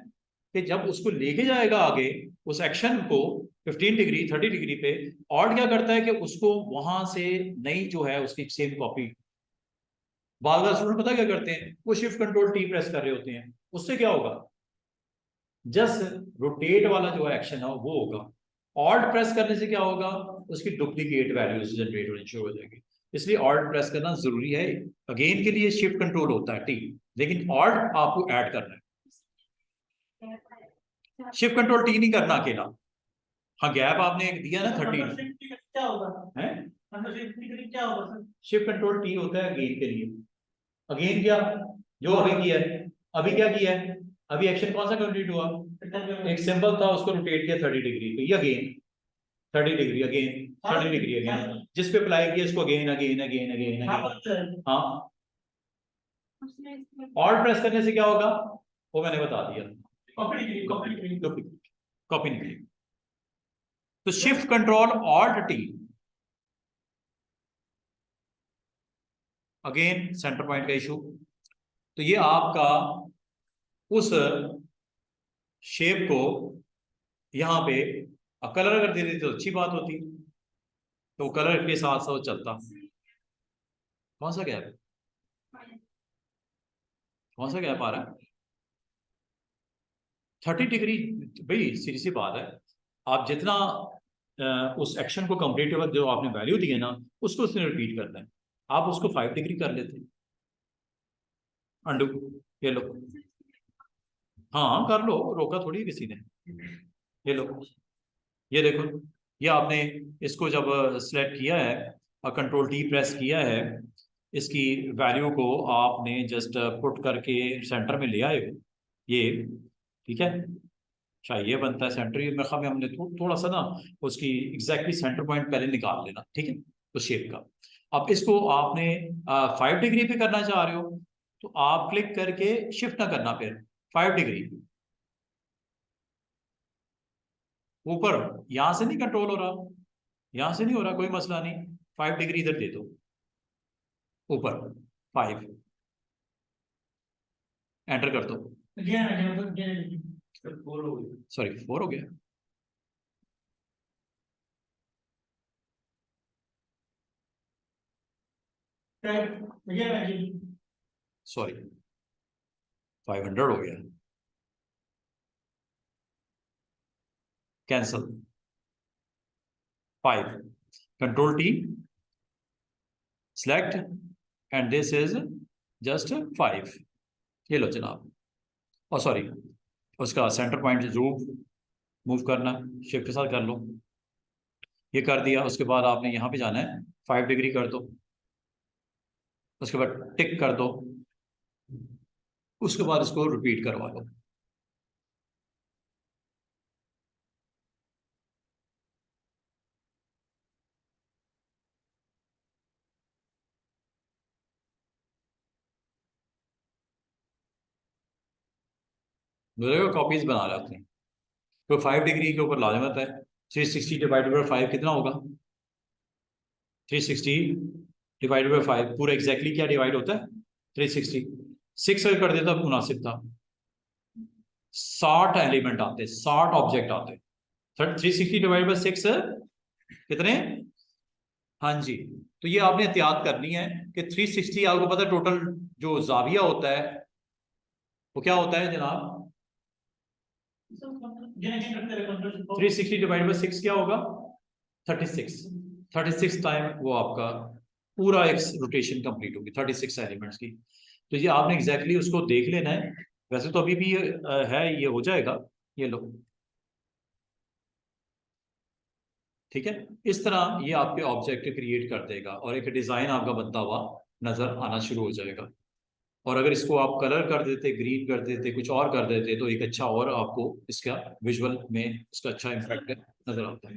कि जब उसको लेके जाएगा आगे उस एक्शन को 15 डिग्री 30 डिग्री पे, ऑल्ट क्या करता है कि उसको वहां से नई जो है उसकी सेम कॉपी। बार बार स्टूडेंट पता क्या करते हैं, वो शिफ्ट कंट्रोल टी प्रेस कर रहे होते हैं, उससे क्या होगा, जस्ट रोटेट वाला जो एक्शन है वो होगा। ऑल्ट प्रेस करने से क्या होगा, उसकी डुप्लीकेट वैल्यूज जनरेट होनी शुरू हो जाएगी। इसलिए ऑल्ट प्रेस करना जरूरी है। अगेन के लिए शिफ्ट कंट्रोल होता है टी, लेकिन ऑल्ट आपको ऐड करना है, शिफ्ट कंट्रोल टी नहीं करना अकेला। हाँ गैप आपने एक दिया ना 30 क्या होगा है, क्या होगा सर? शिफ्ट कंट्रोल टी होता है अगेन के लिए। अगेन क्या, जो अभी किया है, अभी क्या किया है, अभी एक्शन कौन सा कंप्लीट हुआ, एक सिंबल था उसको रोटेट किया 30 डिग्री पे, ये again 30 degree, again 30 degree, again जिस पे अप्लाई किया इसको again again again again again. हाँ ऑल्ट प्रेस करने से क्या होगा वो मैंने बता दिया, कॉपी निकली। तो shift control alt T, again centre point का इशू। तो ये आपका उस शेप को यहां पे कलर अगर दे देते तो अच्छी बात होती, तो कलर के साथ साथ चलता। कौन सा गैप, कौन सा गैप आ रहा है, 30 डिग्री। भाई सीधी सी बात है, आप जितना उस एक्शन को कंप्लीट वक्त जो आपने वैल्यू दी है ना उसको उसने रिपीट करना है। आप उसको 5 डिग्री कर लेते, अंडू, ये लो, हाँ कर लो, रोका थोड़ी किसी ने, ये लो, ये देखो, ये आपने इसको जब सिलेक्ट किया है और कंट्रोल टी प्रेस किया है, इसकी वैल्यू को आपने जस्ट पुट करके सेंटर में ले आए हो, ये ठीक है, शायद ये बनता है सेंटर, ये मेरे ख्याल में हमने थोड़ा सा ना उसकी एग्जैक्टली सेंटर पॉइंट पहले निकाल लेना, ठीक है, उस शेप का। अब इसको आपने 5 डिग्री पे करना चाह रहे हो तो आप क्लिक करके शिफ्ट ना करना, फिर 5 डिग्री ऊपर, यहां से नहीं कंट्रोल हो रहा, यहां से नहीं हो रहा, कोई मसला नहीं, 5 डिग्री इधर दे दो, ऊपर 5, एंटर कर दो, सॉरी 4 हो गया, सॉरी 500 हो गया, cancel, 5, control T select and this is just 5, ये लो जनाब। और सॉरी उसका सेंटर पॉइंट जरूर मूव करना, शिफ्ट के साथ कर लो, ये कर दिया। उसके बाद आपने यहाँ पे जाना है, 5 डिग्री कर दो, उसके बाद टिक कर दो, उसके बाद इसको रिपीट करवा लो। कॉपीज बना रहे होते हैं तो 5 डिग्री के ऊपर लाजमत है, 360 डिवाइडेड बाय 5 कितना होगा, 360 डिवाइडेड बाय 5 पूरा एग्जैक्टली क्या डिवाइड होता है 360, 6 अगर कर देता मुनासिब था। 60 एलिमेंट आते, 60 ऑब्जेक्ट आते, 360 डिवाइड बाई 6 कितने? हाँ जी, तो ये आपने एहतियात करनी है कि 360 आपको पता है टोटल जो जाविया होता है वो क्या होता है जनाब? 360 डिवाइड बाई 6 क्या होगा? 36 टाइम वो आपका पूरा एक रोटेशन कंप्लीट होगी 36 एलिमेंट्स की। तो ये आपने एग्जैक्टली उसको देख लेना है। वैसे तो अभी भी है, ये हो जाएगा, ये लो, ठीक है। इस तरह ये आपके ऑब्जेक्ट क्रिएट कर देगा और एक डिजाइन आपका बनता हुआ नजर आना शुरू हो जाएगा। और अगर इसको आप कलर कर देते, ग्रीन कर देते, कुछ और कर देते, तो एक अच्छा और आपको इसका विजुअल में इसका अच्छा इम्पैक्ट नजर आता है।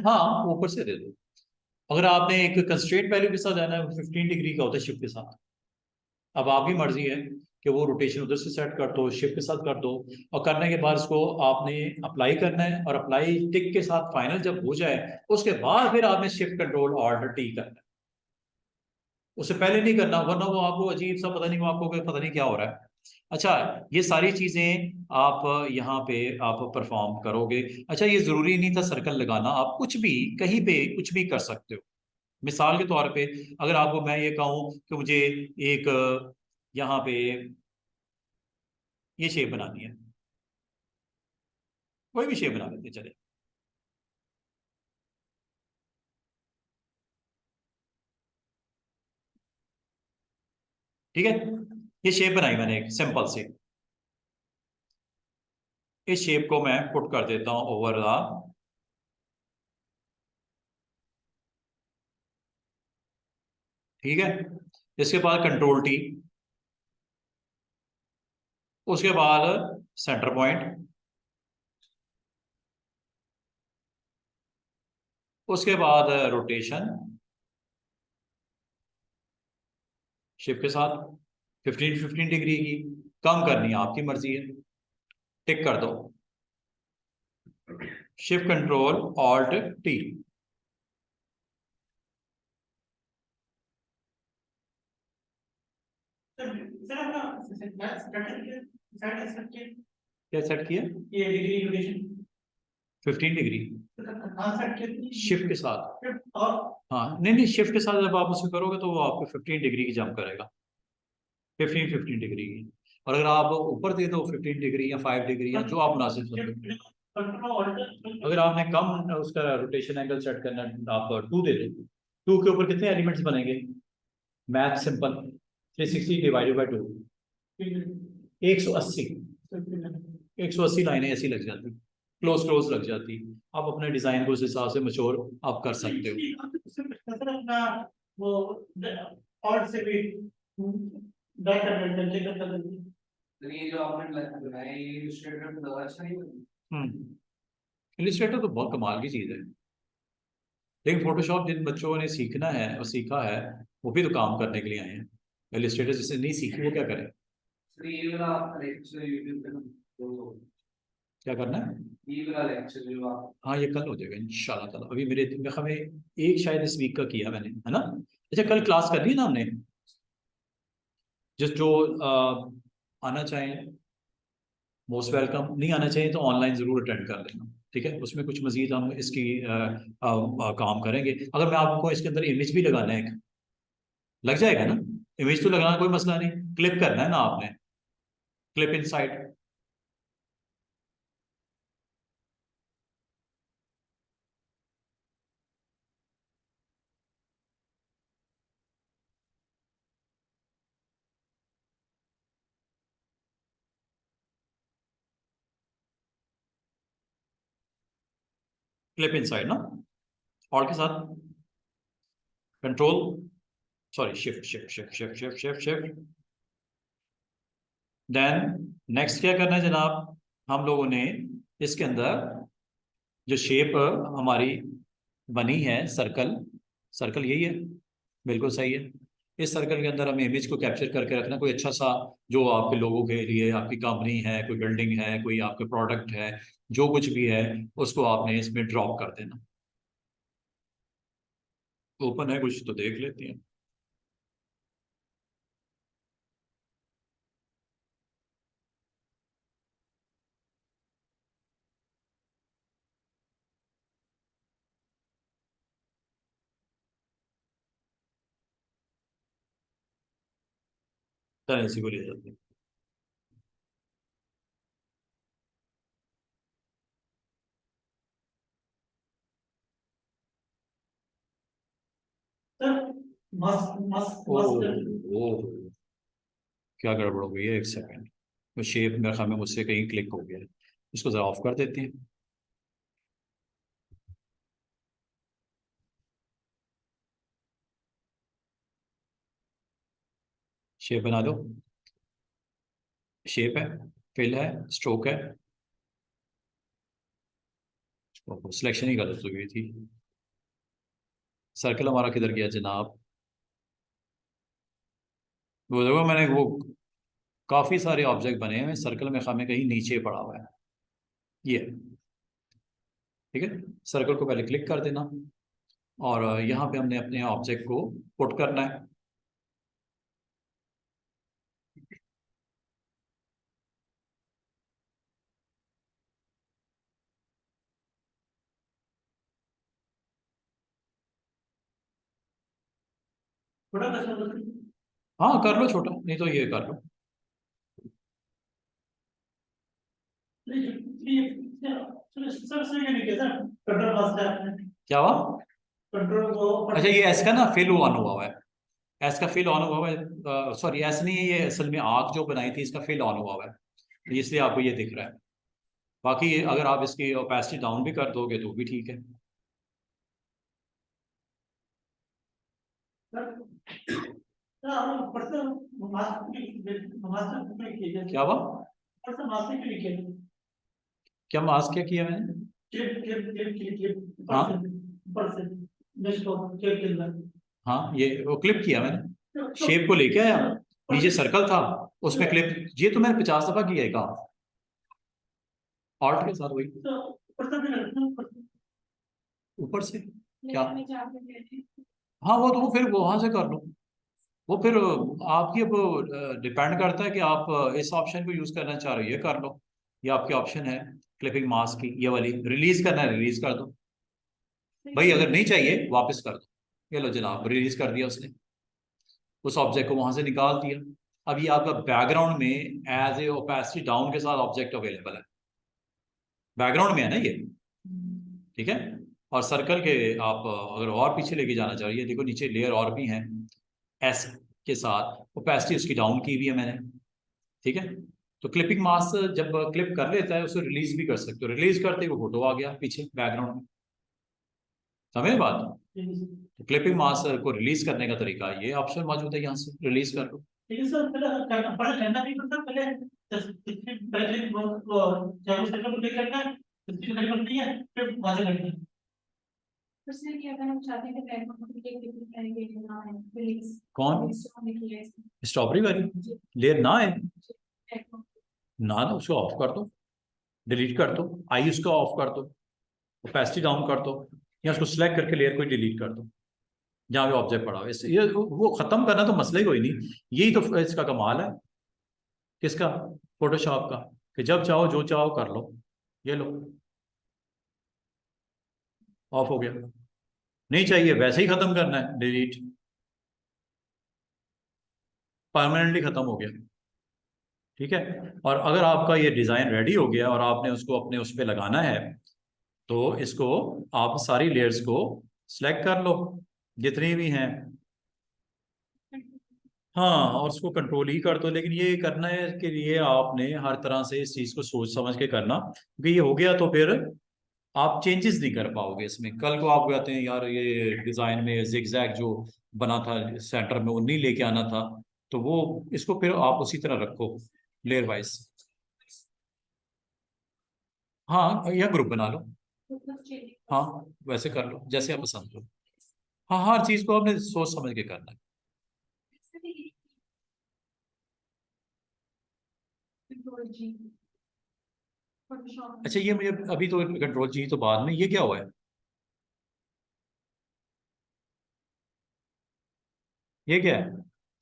हाँ, ऊपर से दे दो। अगर आपने एक कंस्ट्रेंट वैल्यू के साथ जाना है, 15 डिग्री का होता है शिफ्ट के साथ। अब आपकी मर्जी है कि वो रोटेशन उधर से सेट कर दो, शिफ्ट के साथ कर दो, और करने के बाद इसको आपने अप्लाई करना है, और अप्लाई टिक के साथ फाइनल जब हो जाए उसके बाद फिर आपने शिफ्ट कंट्रोल ऑल्टर टी करना है। उससे पहले नहीं करना, वरना वो आपको अजीब सा पता नहीं, वो आपको पता नहीं क्या हो रहा है। अच्छा, ये सारी चीजें आप यहाँ पे आप परफॉर्म करोगे। अच्छा, ये जरूरी नहीं था सर्कल लगाना, आप कुछ भी कहीं पे कुछ भी कर सकते हो। मिसाल के तौर पे अगर आपको मैं ये कहूँ कि मुझे एक यहाँ पे ये शेप बनानी है, कोई भी शेप बना लेते चले। ठीक है, ये शेप बनाई मैंने एक सिंपल सी। इस शेप को मैं पुट कर देता हूं ओवर द, ठीक है। इसके बाद कंट्रोल टी, उसके बाद सेंटर पॉइंट, उसके बाद रोटेशन शिफ्ट के साथ 15 डिग्री की, कम करनी है आपकी मर्जी है, टिक कर दो। शिफ्ट कंट्रोल ऑल्ट टी, क्या सेट किया? 15 डिग्री शिफ्ट के साथ। हाँ, नहीं नहीं, शिफ्ट के साथ जब आप उसे करोगे तो वो आपको 15 डिग्री की जंप करेगा, 15 डिग्री की। और अगर आप ऊपर दे दो 15 डिग्री या 5 डिग्री या जो आप मुनासिब समझते हो। अगर आपने कम उसका रोटेशन एंगल सेट करना, आप 2 दे दो। 2 के ऊपर कितने एलिमेंट्स बनेंगे? Math simple, 360 divided by 2, 180। 180 लाइनें ऐसी लग जाती, क्लोज क्लोज लग जाती। आप अपने डिजाइन को उस हिसाब से मचोर आप कर सकते हो। और से भी तो ये जो आपने बनाया ये इलस्ट्रेटर में ज्यादा अच्छा नहीं बना। इलिस्ट्रेटर तो बहुत कमाल की चीज है, लेकिन फोटोशॉप जिन बच्चों ने सीखना है और सीखा है वो भी तो काम करने के लिए आए हैं। इलिस्ट्रेटर जिसने नहीं सीखी वो क्या करे? तो ये वाला आप लेक्चर यूट्यूब पे तो क्या करना है? ये वाला लेक्चर जो आप, हाँ, ये कल हो जाएगा इंशाल्लाह ताला। अभी मेरे हमें एक शायद इस वीक का किया मैंने, है ना? अच्छा, कल क्लास करनी है ना हमने। जो आना चाहें मोस्ट वेलकम, नहीं आना चाहिए तो ऑनलाइन जरूर अटेंड कर लेना, ठीक है। उसमें कुछ मजीद हम इसकी काम करेंगे। अगर मैं आपको इसके अंदर इमेज भी लगाना है, एक लग जाएगा ना? इमेज तो लगाना कोई मसला नहीं, क्लिप करना है ना आपने, क्लिप इनसाइड। क्लिप इनसाइड ना, और के साथ control, sorry shift shift shift shift shift shift shift. Then next क्या करना है जनाब, हम लोगों ने इसके अंदर जो शेप हमारी बनी है, सर्कल, सर्कल यही है, बिल्कुल सही है। इस सर्कल के अंदर हमें इमेज को कैप्चर करके रखना, कोई अच्छा सा जो आपके लोगों के लिए, आपकी कंपनी है, कोई बिल्डिंग है, कोई आपके प्रोडक्ट है, जो कुछ भी है उसको आपने इसमें ड्रॉप कर देना। ओपन है कुछ तो देख लेते हैं। चलें इसी को ले जाते हैं। सर मास मास ओ मास ओ क्या गड़बड़ हो गई है, एक सेकंड। वो शेप मेरे ख्याल में मुझसे कहीं क्लिक हो गया है, इसको ज़रा ऑफ कर देते हैं। शेप बना दो, शेप है, फिल है, स्ट्रोक है। सिलेक्शन ही गलत हो गई थी। सर्कल हमारा किधर गया जनाब? वो देखो मैंने वो काफ़ी सारे ऑब्जेक्ट बने हैं, सर्कल में खामे कहीं नीचे पड़ा हुआ है। ये ठीक है, सर्कल को पहले क्लिक कर देना और यहाँ पे हमने अपने ऑब्जेक्ट को पुट करना है। थोड़ा कसर हाँ कर लो छोटा, नहीं तो ये कर लो। सर सही नहीं किया सर, कंट्रोल मास है आपने, क्या हुआ? कंट्रोल को अच्छा ये एस का ना फिल ऑन हुआ हुआ है, एस का फिल ऑन हुआ हुआ है, सॉरी एस नहीं है ये, असल में आग जो बनाई थी इसका फिल ऑन हुआ हुआ है, तो इसलिए आपको ये दिख रहा है। बाकी अगर आप इसकी ओपेसिटी डाउन भी कर दोगे तो भी ठीक है। सर हम ऊपर से मास किया क्या हुआ? ऊपर से मास क्लिक किया, क्या मास्क क्या किया मैंने? क्लिप हाँ ऊपर से नेक्स्ट को क्लिप के अंदर हाँ, ये वो क्लिप किया मैंने, शेप को लेके आया, नीचे सर्कल था उसमें क्लिप, ये तो मैंने 50 दफा किया है काम, ऑल्ट के साथ वही। तो ऊपर से भी लगता है, ऊपर से क्या? हाँ वो तो वो फिर वहां से कर लो, वो फिर आपकी अब डिपेंड करता है कि आप इस ऑप्शन को यूज करना चाह रहे हो, ये कर लो। ये आपकी ऑप्शन है क्लिपिंग मास्क की, ये वाली रिलीज करना है रिलीज कर दो भाई, अगर नहीं चाहिए वापस कर दो। ये लो जनाब, रिलीज कर दिया उसने, उस ऑब्जेक्ट को वहां से निकाल दिया। अब ये आपका बैकग्राउंड में एज ए ओपेसिटी डाउन के साथ ऑब्जेक्ट अवेलेबल है, बैकग्राउंड में है ना ये, ठीक है। और सर्कल के आप अगर और पीछे लेके जाना चाह रही है, देखो नीचे लेयर और भी हैं एस के साथ, ओपेसिटी उसकी डाउन की भी है मैंने, ठीक है। तो क्लिपिंग मास्क जब क्लिप कर लेता है उसे रिलीज भी कर सकते हो, रिलीज करते ही वो फोटो आ गया पीछे बैकग्राउंड में, समझ बात? तो क्लिपिंग मास्क को रिलीज करने का तरीका ये ऑप्शन मौजूद है, यहाँ से रिलीज कर लो। लेकिन सर पहले करना नहीं पड़ता, पहले वो चाहे वो सेटअप क्लिक करना है, इसकी घड़ी बनती है, फिर वहां से करना है। उसने क्या अगर हम चाहते हैं कि प्लेटफॉर्म पर क्लिक करेंगे ना है प्लीज कौन? लिखिए स्ट्रॉबेरी वाली लेयर ना है ना, ना उसको ऑफ कर दो, डिलीट कर दो, आई उसको ऑफ कर दो, ओपेसिटी डाउन कर दो, या उसको सिलेक्ट करके लेयर को डिलीट कर दो जहाँ पे ऑब्जेक्ट पड़ा हो। इससे ये वो खत्म करना तो मसला ही कोई नहीं, यही तो इसका कमाल है किसका, फोटोशॉप का, कि जब चाहो जो चाहो कर लो। ये लो ऑफ हो गया, नहीं चाहिए वैसे ही खत्म करना है डिलीट, परमानेंटली खत्म हो गया, ठीक है। और अगर आपका ये डिजाइन रेडी हो गया और आपने उसको अपने उस पर लगाना है, तो इसको आप सारी लेयर्स को सिलेक्ट कर लो जितनी भी हैं, हाँ, और उसको कंट्रोल ही कर दो। लेकिन ये करना है कि ये आपने हर तरह से इस चीज को सोच समझ के करना, क्योंकि ये हो गया तो फिर आप चेंजेस नहीं कर पाओगे इसमें। कल को आप कहते हैं यार ये डिजाइन में जिगजैग जो बना था सेंटर में वो नहीं लेके आना था, तो वो इसको फिर आप उसी तरह रखो लेयर वाइज। हाँ या ग्रुप बना लो, हाँ वैसे कर लो जैसे आप पसंद करो। हाँ हर चीज को आपने सोच समझ के करना है। अच्छा ये मुझे अभी तो कंट्रोल चाहिए तो बाद में, ये क्या हुआ है? ये क्या है?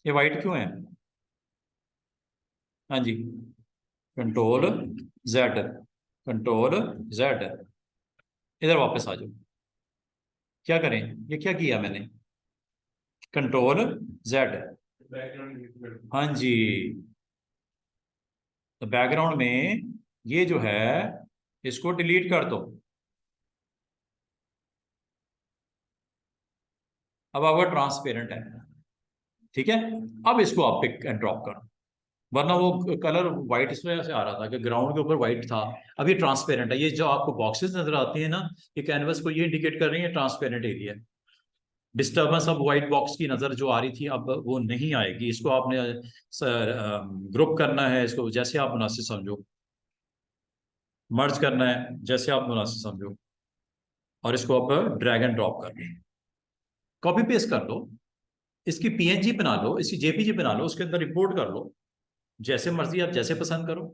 ये वाइट क्यों है? हाँ जी, कंट्रोल जेड, कंट्रोल जेड, इधर वापस आ जाओ। क्या करें, ये क्या किया मैंने? कंट्रोल जेड, हाँ जी, तो बैकग्राउंड में ये जो है इसको डिलीट कर दो। अब आपका ट्रांसपेरेंट है, ठीक है। अब इसको आप पिक एंड ड्रॉप करो, वरना वो कलर व्हाइट इस वजह से आ रहा था कि ग्राउंड के ऊपर व्हाइट था। अब ये ट्रांसपेरेंट है। ये जो आपको बॉक्सेस नजर आती है ना, ये कैनवस को ये इंडिकेट कर रही है ट्रांसपेरेंट एरिया। डिस्टर्बेंस अब व्हाइट बॉक्स की नजर जो आ रही थी अब वो नहीं आएगी। इसको आपने ग्रुप करना है, इसको जैसे आप मुनासिब समझो, मर्ज करना है जैसे आप मुनासिब समझो, और इसको आप ड्रैग एंड ड्रॉप कर लो, कॉपी पेस्ट कर लो, इसकी पीएनजी बना लो, इसकी जेपीजी बना लो, उसके अंदर रिपोर्ट कर लो, जैसे मर्जी आप जैसे पसंद करो।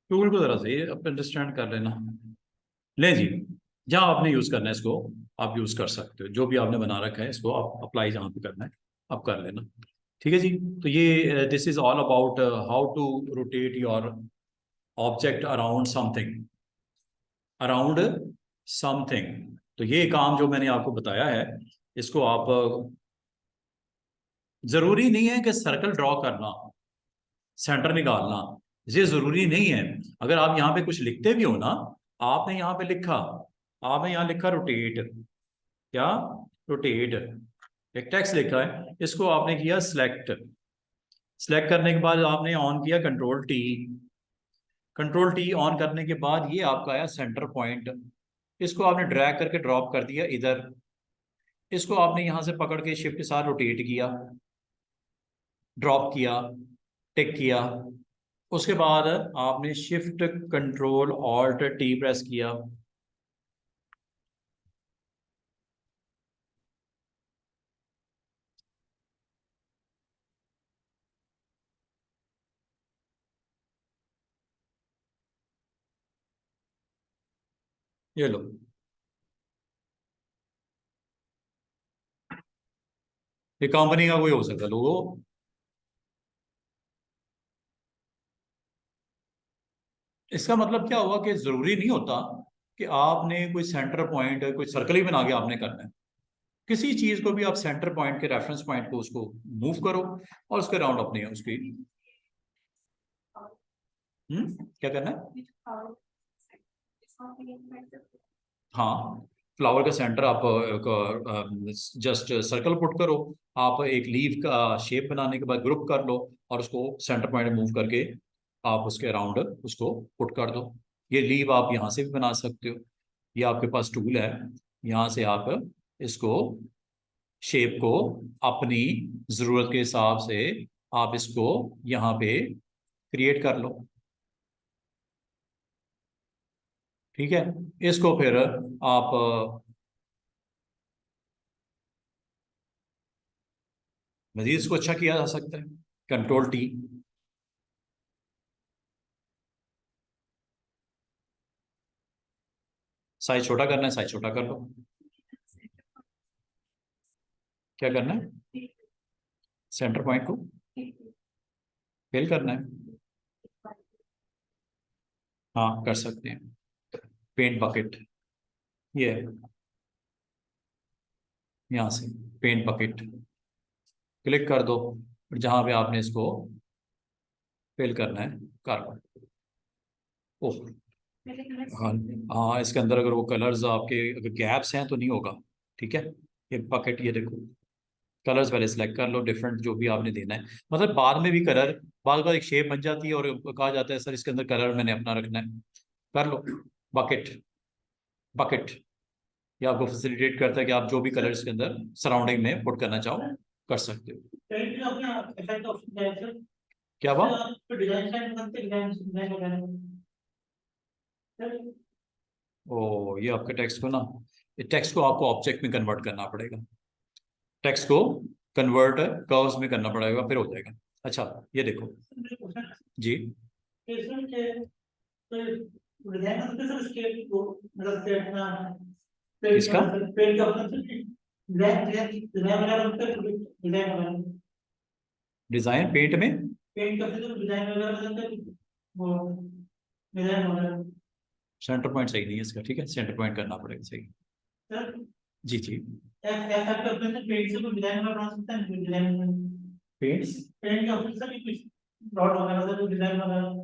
टूल को जरा सही आप अंडरस्टैंड कर लेना। ले जी, जहाँ आपने यूज करना है इसको आप यूज कर सकते हो, जो भी आपने बना रखा है इसको आप अप्लाई जहाँ पे करना है आप कर लेना। ठीक है जी। तो ये this is all about how to rotate your object around something, around something. तो ये काम जो मैंने आपको बताया है, इसको आप जरूरी नहीं है कि सर्कल ड्रॉ करना, सेंटर निकालना, ये जरूरी नहीं है। अगर आप यहाँ पे कुछ लिखते भी हो ना, आपने यहाँ पे लिखा, आपने यहाँ लिखा रोटेट, क्या रोटेट, एक टेक्स्ट लिखा है, इसको आपने किया सिलेक्ट, सिलेक्ट करने के बाद आपने ऑन किया control T, control T on करने के बाद ये आपका आया सेंटर पॉइंट, इसको आपने ड्रैग करके ड्रॉप कर दिया इधर, इसको आपने यहाँ से पकड़ के शिफ्ट के साथ रोटेट किया, ड्रॉप किया, टिक किया, उसके बाद आपने shift control alt T press किया, ये लो। ये कंपनी का कोई हो सकता है लोगो। इसका मतलब क्या हुआ कि जरूरी नहीं होता कि आपने कोई सेंटर पॉइंट कोई सर्कल ही बना के आपने करना है। किसी चीज को भी आप सेंटर पॉइंट के रेफरेंस पॉइंट को उसको मूव करो और उसके राउंड अपने उसकी क्या करना है। हाँ, फ्लावर का सेंटर आप जस्ट सर्कल पुट करो, आप एक लीव का शेप बनाने के बाद ग्रुप कर लो और उसको सेंटर पॉइंट मूव करके आप उसके अराउंड उसको पुट कर दो। ये लीव आप यहाँ से भी बना सकते हो, ये आपके पास टूल है, यहाँ से आप इसको शेप को अपनी ज़रूरत के हिसाब से आप इसको यहाँ पे क्रिएट कर लो। ठीक है, इसको फिर आप मजीद इसको अच्छा किया जा सकता है, कंट्रोल टी, साइज छोटा करना है साइज छोटा कर लो, क्या करना है सेंटर पॉइंट को फिल करना है। हाँ कर सकते हैं, पेंट बकेट ये है, यहाँ से पेंट बकेट क्लिक कर दो, जहाँ पे आपने इसको फिल करना है कर लो। ओह हाँ, हाँ इसके अंदर अगर वो कलर्स आपके अगर गैप्स हैं तो नहीं होगा। ठीक है, ये बकेट ये देखो, कलर्स पहले सेलेक्ट कर लो डिफरेंट जो भी आपने देना है, मतलब बाद में भी कलर बाद एक शेप बन जाती है और कहा जाता है सर इसके अंदर कलर मैंने अपना रखना है, कर लो बकेट, बकेट ये आपको फैसिलिटेट करता है कि आप जो भी कलर इसके अंदर सराउंडिंग में पुट करना चाहो कर सकते हो। पेंट में अपना इफेक्ट ऑप्शन है सर। क्या हुआ? तो डिजाइन साइड में करते डिजाइन वगैरह सर। ओ, ये आपके टेक्स्ट को ना, टेक्स्ट को आपको ऑब्जेक्ट में कन्वर्ट करना पड़ेगा, टेक्स्ट को कन्वर्ट कर्व्स में करना पड़ेगा, फिर हो जाएगा। अच्छा ये देखो जी, इसमें के तो डिजाइन करते सर स्केल को मतलब से अपना इसका पेंट का ऑप्शन डिजाइन डिजाइन वगैरह डिजाइन वगैरह डिजाइन पेंट में पेंट का फिर डिजाइन वगैरह करते वो डिजाइन वगैरह सेंटर पॉइंट सही नहीं है इसका, ठीक है, सेंटर पॉइंट करना पड़ेगा सही। सर जी जी, ऐसा का ऑप्शन पेंट से कोई डिजाइन वगैरह बना सकते हैं डिजाइन पेंट्स पेंट का ऑप्शन सर कुछ डॉट वगैरह से डिजाइन वगैरह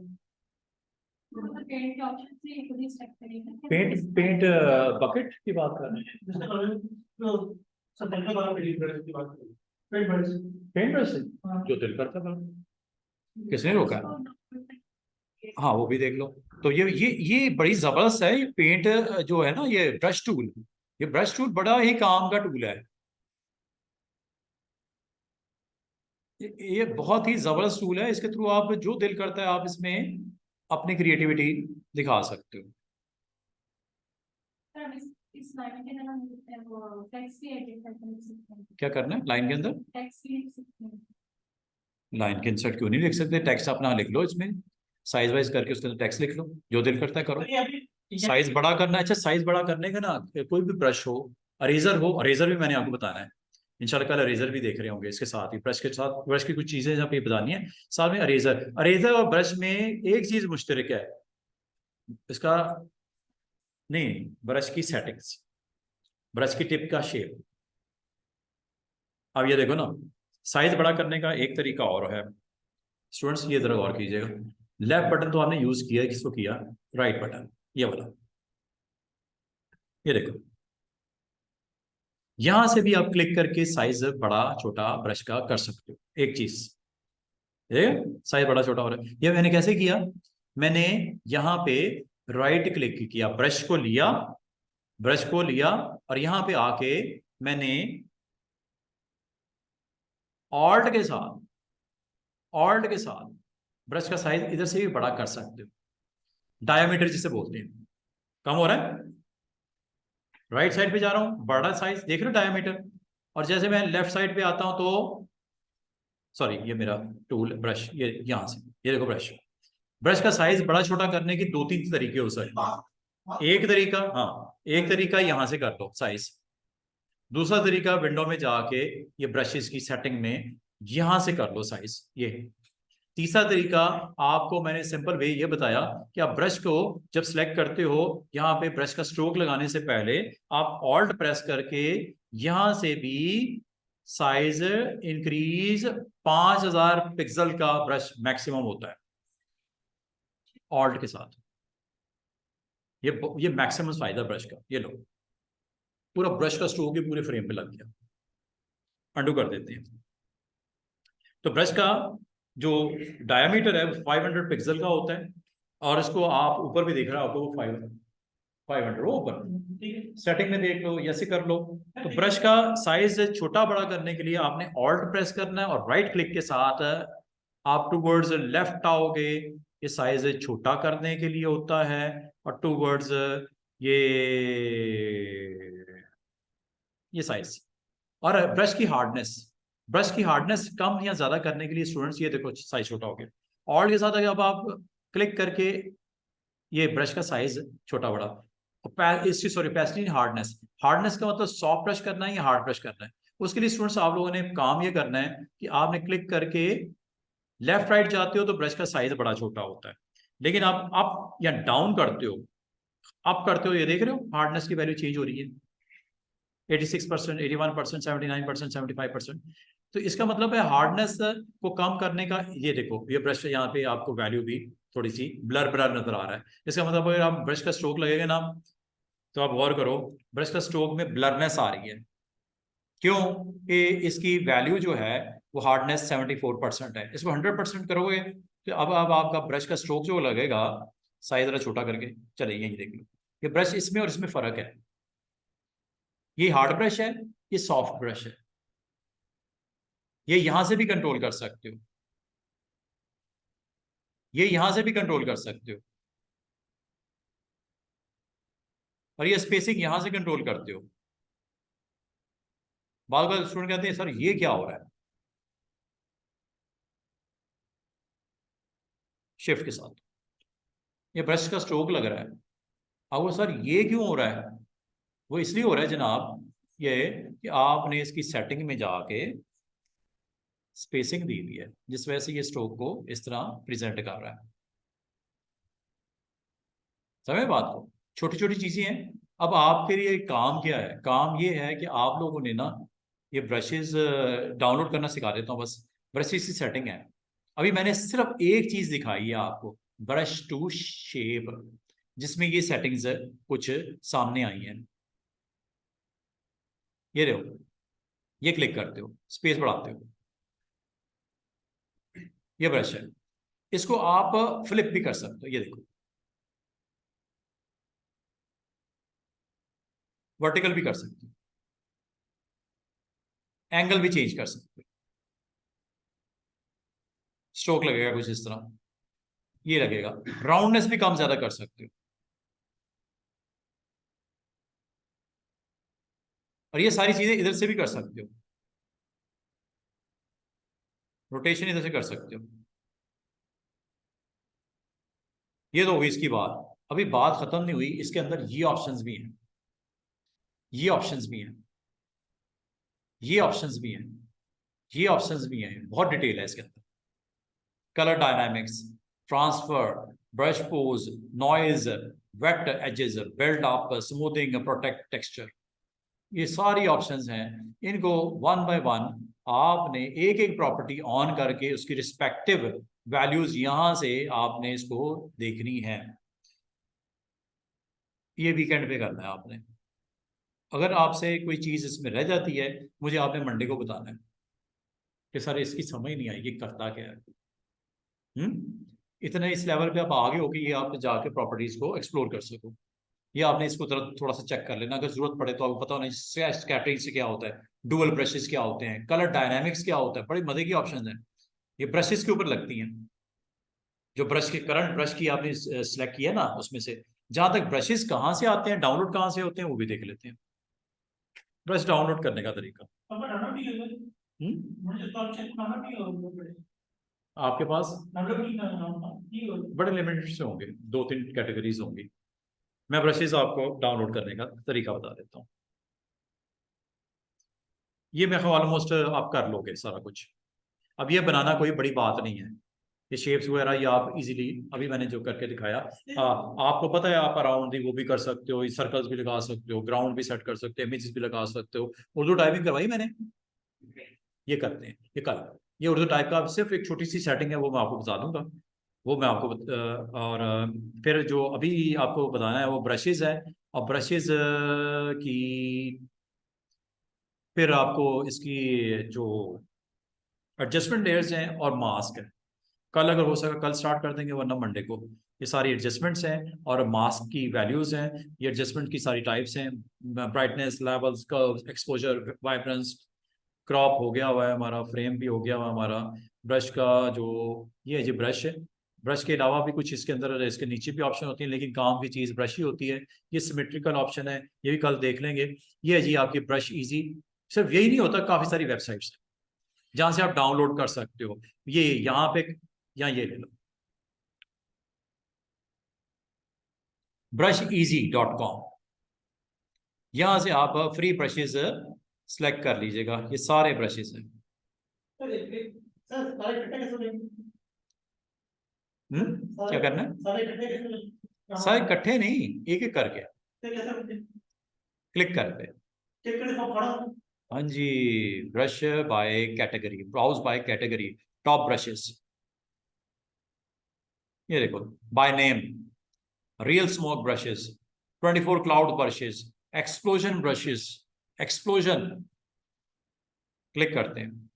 मतलब पेंट के ऑप्शन से ये खुद ही सेट करेगा। पेंट बकेट की बात कर रहे हैं, जैसे तो सब तरीके का पेंट ब्रश की बात करें पेंट ब्रश पेंट ब्रश से हाँ। जो दिल करता था, किसने रोका? हाँ वो भी देख लो। तो ये बड़ी जबरदस्त है, ये पेंट जो है ना, ये ब्रश टूल, ये ब्रश टूल बड़ा ही काम का टूल है। ये बहुत ही जबरदस्त टूल है, इसके थ्रू आप जो दिल करता है आप इसमें अपनी क्रिएटिविटी दिखा सकते हो। सर इस लाइन के अंदर हम वो टेक्स्ट भी एडिट करके लिख सकते हैं। क्या करना है लाइन के अंदर? टेक्स्ट भी लिख सकते हैं। लाइन के इंसर्ट क्यों नहीं लिख सकते? टेक्स्ट अपना लिख लो इसमें, साइज वाइज करके उसके अंदर टेक्स्ट लिख लो, जो दिल करता है करो। ये अभी साइज बड़ा करना है, अच्छा साइज बड़ा करने का ना, कोई भी ब्रश हो, अरेजर हो, अरेजर भी मैंने आपको बताना है इंशाल्लाह, कल अरेजर भी देख रहे होंगे इसके साथ ही, ब्रश के साथ ब्रश की कुछ चीजें यहाँ पे बतानी है, साथ में अरेजर। अरेजर और ब्रश में एक चीज मुश्तरक है इसका, नहीं, ब्रश की सेटिंग्स, ब्रश की टिप का शेप। अब ये देखो ना, साइज बड़ा करने का एक तरीका और है स्टूडेंट्स, ये जरा गौर कीजिएगा। लेफ्ट बटन तो आपने यूज किया, किसको किया? राइट बटन, ये वाला, ये देखो, यहां से भी आप क्लिक करके साइज बड़ा छोटा ब्रश का कर सकते हो। एक चीज, साइज बड़ा छोटा हो रहा है, ये मैंने कैसे किया? मैंने यहां पे राइट क्लिक किया, ब्रश को लिया और यहां पे आके मैंने ऑल्ट के साथ ब्रश का साइज इधर से भी बड़ा कर सकते हो। डायमीटर जिसे बोलते हैं, कम हो रहा है, राइट साइड पे जा रहा हूं, बड़ा साइज देख रहे हो डायमीटर, और जैसे मैं लेफ्ट साइड पे आता हूं तो, सॉरी ये मेरा टूल ब्रश, ये यहां से, ये देखो ब्रश का साइज बड़ा छोटा करने के दो तीन तरीके हो सकते हैं। एक तरीका, हाँ एक तरीका यहां से कर लो साइज, दूसरा तरीका विंडो में जाके ये ब्रशेस की सेटिंग में यहां से कर लो साइज, ये। तीसरा तरीका आपको मैंने सिंपल वे ये बताया कि आप ब्रश को जब सिलेक्ट करते हो, यहाँ पे ब्रश का स्ट्रोक लगाने से पहले आप ऑल्ट प्रेस करके यहां से भी साइज इंक्रीज 5000 पिक्सल का ब्रश मैक्सिमम होता है ऑल्ट के साथ। ये मैक्सिमम फायदा ब्रश का, ये लो पूरा ब्रश का स्ट्रोक ही पूरे फ्रेम पे लग गया। अंडू कर देते हैं। तो ब्रश का जो डायमीटर है 500 पिक्सल का होता है, और इसको आप ऊपर भी देख रहे हो आपको, वो 500 वो ऊपर सेटिंग में देख लो, ऐसे कर लो। तो ब्रश का साइज छोटा बड़ा करने के लिए आपने ऑल्ट प्रेस करना है और राइट क्लिक के साथ आप टूवर्ड्स लेफ्ट आओगे, ये साइज छोटा करने के लिए होता है, और टूवर्ड्स ये साइज। और ब्रश की हार्डनेस कम या ज्यादा करने के लिए स्टूडेंट्स, ये देखो साइज छोटा हो गया। ऑल्ट के साथ अगर अब आप क्लिक करके ये ब्रश का साइज छोटा बड़ा, इसकी सॉरी पैस्टिन हार्डनेस का मतलब सॉफ्ट ब्रश करना है या हार्ड ब्रश करना है। उसके लिए स्टूडेंट्स आप लोगों ने काम ये करना है कि आपने क्लिक करके लेफ्ट राइट जाते हो तो ब्रश का साइज बड़ा छोटा होता है, लेकिन आप अप या डाउन करते हो, ये देख रहे हो हार्डनेस की वैल्यू चेंज हो रही है 86%, 81%, 79%, 75%। तो इसका मतलब है हार्डनेस को कम करने का, ये देखो ये ब्रश यहाँ पे आपको वैल्यू भी थोड़ी सी ब्लर नजर आ रहा है। इसका मतलब अगर आप ब्रश का स्ट्रोक लगेगा ना, तो आप गौर करो ब्रश का स्ट्रोक में ब्लरनेस आ रही है। क्यों? कि इसकी वैल्यू जो है वो हार्डनेस 74% है, इसको 100% करोगे तो अब आपका ब्रश का स्ट्रोक जो लगेगा, साइज जरा छोटा करके चले यही देख लो, ये ब्रश इसमें और इसमें फर्क है। ये हार्ड ब्रश है, ये सॉफ्ट ब्रश है, ये यहां से भी कंट्रोल कर सकते हो, ये यहां से भी कंट्रोल कर सकते हो, और ये स्पेसिंग यहां से कंट्रोल करते हो। बार बार स्टूडेंट कहते हैं सर ये क्या हो रहा है शिफ्ट के साथ, ये ब्रश का स्ट्रोक लग रहा है। अब वो सर ये क्यों हो रहा है, वो इसलिए हो रहा है जनाब ये कि आपने इसकी सेटिंग में जाके स्पेसिंग दी हुई है, जिस वजह से ये स्ट्रोक को इस तरह प्रेजेंट कर रहा है। समझ बात को, छोटी छोटी चीजें हैं। अब आपके लिए काम क्या है, काम ये है कि आप लोगों ने ना ये ब्रशेस डाउनलोड करना सिखा देता हूँ बस। ब्रशेस की सेटिंग है, अभी मैंने सिर्फ एक चीज दिखाई है आपको, ब्रश टू शेप, जिसमें ये सेटिंग्स कुछ सामने आई हैं। ये देखो, ये क्लिक करते हो, स्पेस बढ़ाते हो, ये ब्रश है, इसको आप फ्लिप भी कर सकते हो। ये देखो, वर्टिकल भी कर सकते हो, एंगल भी चेंज कर सकते हो, स्ट्रोक लगेगा कुछ इस तरह, ये लगेगा, राउंडनेस भी कम ज्यादा कर सकते हो, और ये सारी चीजें इधर से भी कर सकते हो, रोटेशन इधर से कर सकते हो। ये तो हुई इसकी बात, अभी बात खत्म नहीं हुई, इसके अंदर ये ऑप्शंस भी हैं, ये ऑप्शंस भी हैं, ये ऑप्शंस भी हैं, ये ऑप्शंस भी हैं, बहुत डिटेल है इसके अंदर। Colour dynamics, transfer, brush pose, noise, wet edges, build up, smoothing, protect texture, ये सारी ऑप्शंस हैं। इनको वन बाय वन आपने एक एक प्रॉपर्टी ऑन करके उसकी रिस्पेक्टिव वैल्यूज यहां से आपने इसको देखनी है। ये वीकेंड पे करना है आपने। अगर आपसे कोई चीज इसमें रह जाती है, मुझे आपने मंडे को बताना है कि सर इसकी समझ नहीं आई, ये करता क्या है। इतने इस लेवल पे आप आगे हो कि ये आप जाके प्रॉपर्टीज को एक्सप्लोर कर सको। ये आपने इसको थोड़ा सा चेक कर लेना, अगर जरूरत पड़े तो आपको पता होना स्कैटरिंग से क्या होता है, डुअल ब्रशेस क्या होते हैं, कलर डायनामिक्स क्या होता है, बड़ी मजे की ऑप्शन है, ये ब्रशेस के ऊपर लगती हैं। जो ब्रश के करंट ब्रश की आपने सिलेक्ट किया ना, उसमें से जहां तक ब्रशेस कहाँ से आते हैं, डाउनलोड कहाँ से होते हैं, वो भी देख लेते हैं। ब्रश डाउनलोड करने का तरीका, पापा डाउनलोड नहीं हुए, मुझे तो आप चेक डाउनलोड नहीं हुए, आपके पास डाउनलोड नहीं हुए। बड़े लिमिटेड से होंगे, 2-3 कैटेगरीज होंगी। मैं ब्रशेस आपको डाउनलोड करने का तरीका बता देता हूँ। ये मैं ऑलमोस्ट आप कर लोगे सारा कुछ। अब ये बनाना कोई बड़ी बात नहीं है, ये शेप्स वगैरह ये आप इजीली, अभी मैंने जो करके दिखाया, आपको पता है आप अराउंड दी वो भी कर सकते हो, सर्कल्स भी लगा सकते हो, ग्राउंड भी सेट कर सकते हो, इमेजेस भी लगा सकते हो। उर्दू टाइपिंग करवाई मैंने, ये करते हैं ये कल। ये उर्दू टाइप का सिर्फ एक छोटी सी सेटिंग है, वो मैं आपको बता दूंगा। वो मैं आपको और फिर जो अभी आपको बताना है वो ब्रशेज है, और ब्रशेज की फिर आपको इसकी जो एडजस्टमेंट लेयर्स हैं और मास्क है, कल अगर हो सके कल स्टार्ट कर देंगे, वरना मंडे को। ये सारी एडजस्टमेंट्स हैं और मास्क की वैल्यूज हैं, ये एडजस्टमेंट की सारी टाइप्स हैं, brightness levels, curve, exposure, vibrance, crop हो गया हुआ है हमारा, फ्रेम भी हो गया हुआ है हमारा, ब्रश का जो ये है जी ब्रश है। ब्रश के अलावा भी कुछ इसके अंदर इसके नीचे भी ऑप्शन होती है, लेकिन काम की चीज़ ब्रश ही होती है। ये सिमेट्रिकल ऑप्शन है, ये भी कल देख लेंगे। ये है जी आपकी ब्रश इजी। सिर्फ यही नहीं होता, काफ़ी सारी वेबसाइट्स जहाँ से आप डाउनलोड कर सकते हो। ये यहाँ पे, यहाँ ये ले लो, brusheasy.com, यहाँ से आप फ्री ब्रशेज सेलेक्ट कर लीजिएगा, ये सारे ब्रशेज हैं। सर सारे इकट्ठे कैसे लेंगे? क्या करना है, सारे इकट्ठे कैसे लेंगे? सारे इकट्ठे नहीं, एक एक करके तो कैसे होते? क्लिक करते हैं। चेक करके सब पढ़ा। हाँ जी, brush by category, browse by category, top brushes, ये देखो, by name, real smoke brushes, 24 cloud brushes, explosion brushes, explosion, click करते हैं,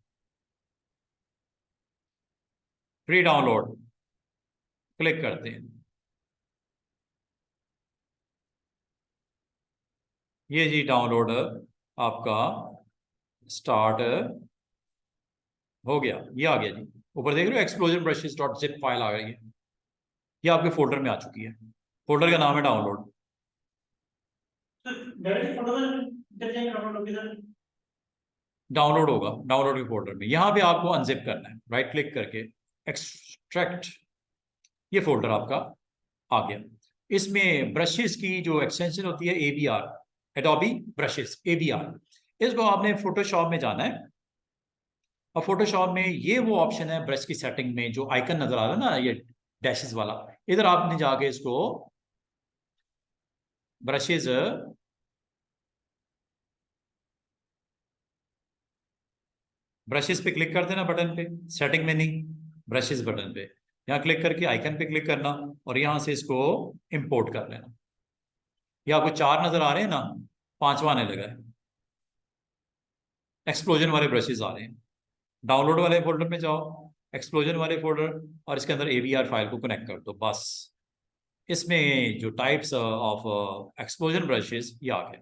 फ्री डाउनलोड, क्लिक करते हैं। ये जी डाउनलोड आपका स्टार्ट हो गया, ये आ गया जी। ऊपर देख रहे हो explosion brushes dot zip file आ गई है, ये आपके फोल्डर में आ चुकी है। फोल्डर का नाम है डाउनलोड। डायरेक्टली फोटो में जब जाएंगे डाउनलोड होगी सर। डाउनलोड होगा, डाउनलोड के फोल्डर में। यहाँ पे आपको अनजिप करना है, राइट क्लिक करके एक्सट्रैक्ट, ये फोल्डर आपका आ गया। इसमें ब्रशेस की जो एक्सटेंशन होती है ABR, एडोबी ब्रशेस ABR, इसको आपने फोटोशॉप में जाना है और फोटोशॉप में ये वो ऑप्शन है ब्रश की सेटिंग में जो आइकन नजर आ रहा है ना, ये डैशेस वाला, इधर आपने जाके इसको ब्रशेस, ब्रशेस पे क्लिक कर देना, बटन पे, सेटिंग में नहीं, ब्रशेस बटन पे, यहाँ क्लिक करके आइकन पे क्लिक करना और यहाँ से इसको इंपोर्ट कर लेना। ये आपको 4 नजर आ रहे हैं ना, 5वां आने लगा है, एक्सप्लोजन वाले ब्रशेस आ रहे हैं। डाउनलोड वाले फोल्डर में जाओ, एक्सप्लोजन वाले फोल्डर, और इसके अंदर ABR फाइल को कनेक्ट कर दो बस। इसमें जो टाइप्स ऑफ एक्सप्लोजन ब्रशेस ये आ गए,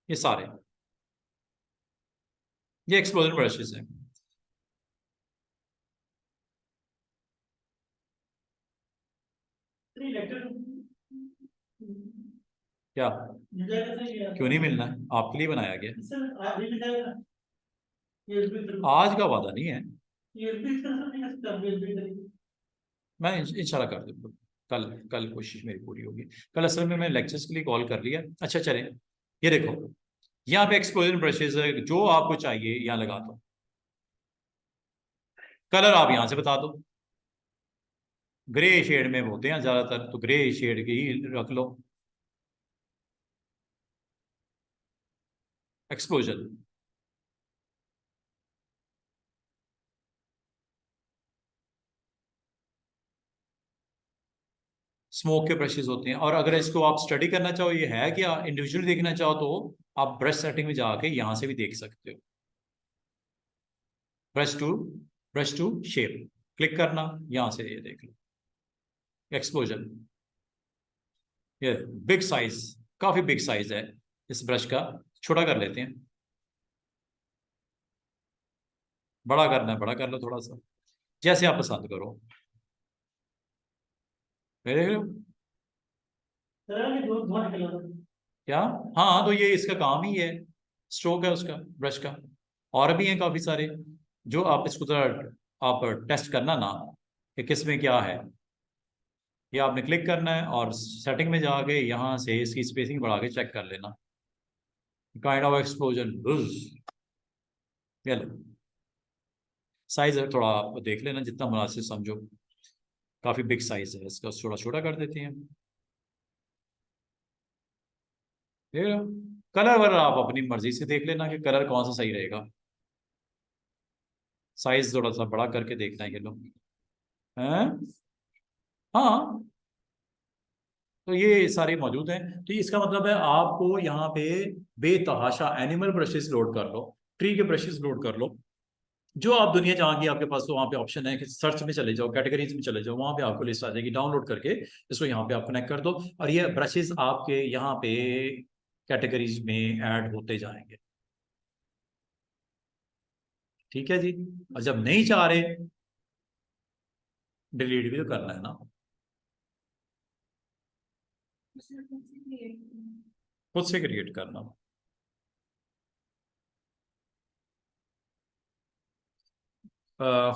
ये सारे, ये एक्सप्लोजन ब्रशेस हैं। थ्री लेक्चर क्या मिल जाएगा सर ये? क्यों नहीं मिलना है, आपके लिए बनाया गया, सर अभी मिल जाएगा USB थ्रू। आज का वादा नहीं है। USB सर नहीं कर सकता USB थ्रू। मैं इंशाल्लाह कर दूंगा, कल कल कोशिश मेरी पूरी होगी। कल असल में मैं लेक्चर्स के लिए कॉल कर लिया। अच्छा चलें, ये देखो यहाँ पे एक्सप्लोजन ब्रशेस है, जो आपको चाहिए यहाँ लगा दो। कलर आप यहाँ से बता दो, ग्रे शेड में होते हैं ज्यादातर, तो ग्रे शेड की ही रख लो। एक्सप्लोजन, स्मोक के ब्रशेस होते हैं। और अगर इसको आप स्टडी करना चाहो, ये है क्या, इंडिविजुअली देखना चाहो, तो आप ब्रश सेटिंग में जाके यहाँ से भी देख सकते हो। Brush two, brush two shape click करना, यहाँ से ये देख लो एक्सप्लोजन। ये बिग साइज, काफी बिग साइज है इस ब्रश का, छोटा कर लेते हैं। बड़ा करना है, बड़ा कर लो थोड़ा सा, जैसे आप पसंद करो। देख रहे हो सर ये दो धुआं निकल रहा है। क्या? हाँ, तो ये इसका काम ही है, स्ट्रोक है उसका ब्रश का। और भी हैं काफी सारे, जो आप इसको जरा आप टेस्ट करना ना कि किस में क्या है। ये आपने क्लिक करना है और सेटिंग में जाके यहाँ से इसकी स्पेसिंग बढ़ा के चेक कर लेना, काइंड ऑफ एक्सप्लोजन। साइज है थोड़ा आप देख लेना जितना मुनासिब समझो, काफी बिग साइज है इसका, थोड़ा छोटा कर देते हैं। देख रहे हो, कलर वलर आप अपनी मर्जी से देख लेना कि कलर कौन सा सही रहेगा। साइज थोड़ा सा बड़ा करके देखना है ये लोग हैं। हाँ, तो ये सारे मौजूद हैं। तो इसका मतलब है आपको यहाँ पे बेतहाशा एनिमल ब्रशेस लोड कर लो, ट्री के ब्रशेस लोड कर लो, जो आप दुनिया जहाँ की आपके पास, तो वहाँ पे ऑप्शन है कि सर्च में चले जाओ, कैटेगरीज में चले जाओ, वहाँ पे आपको लिस्ट आ जाएगी, डाउनलोड करके इसको यहाँ पे आप कनेक्ट कर दो और ये ब्रशेस आपके यहाँ पे कैटेगरीज में ऐड होते जाएंगे। ठीक है जी, और जब नहीं चाह रहे, डिलीट भी तो करना है ना, उसमें कौन सी create करनी है? खुद से क्रिएट करना।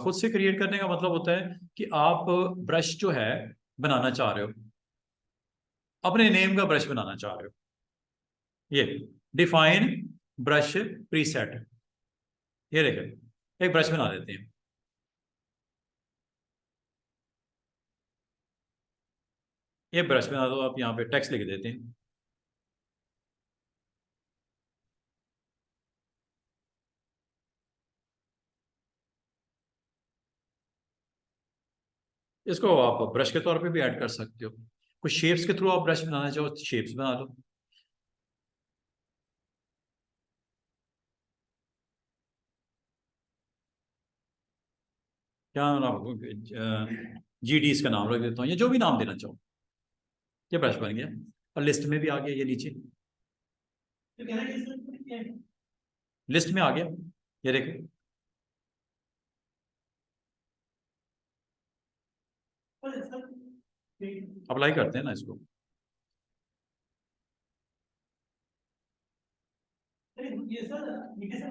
खुद से क्रिएट करने का मतलब होता है कि आप ब्रश जो है बनाना चाह रहे हो, अपने नेम का ब्रश बनाना चाह रहे हो। ये डिफाइन ब्रश प्रीसेट, ये देखें एक ब्रश बना देते हैं। ये ब्रश बना दो आप, यहाँ पे टेक्स्ट लिख देते हैं। इसको आप ब्रश के तौर पे भी ऐड कर सकते हो। कुछ शेप्स के थ्रू आप ब्रश बनाना चाहो, शेप्स बना लो। क्या नाम, GD इसका नाम रख देता हूँ, या जो भी नाम देना चाहो। ये ब्रश बन गया और लिस्ट में भी आ गया, ये नीचे तो कह रहे हैं कि सर लिस्ट में आ गया, ये देखो, अप्लाई करते हैं ना इसको। ये सर ये कैसे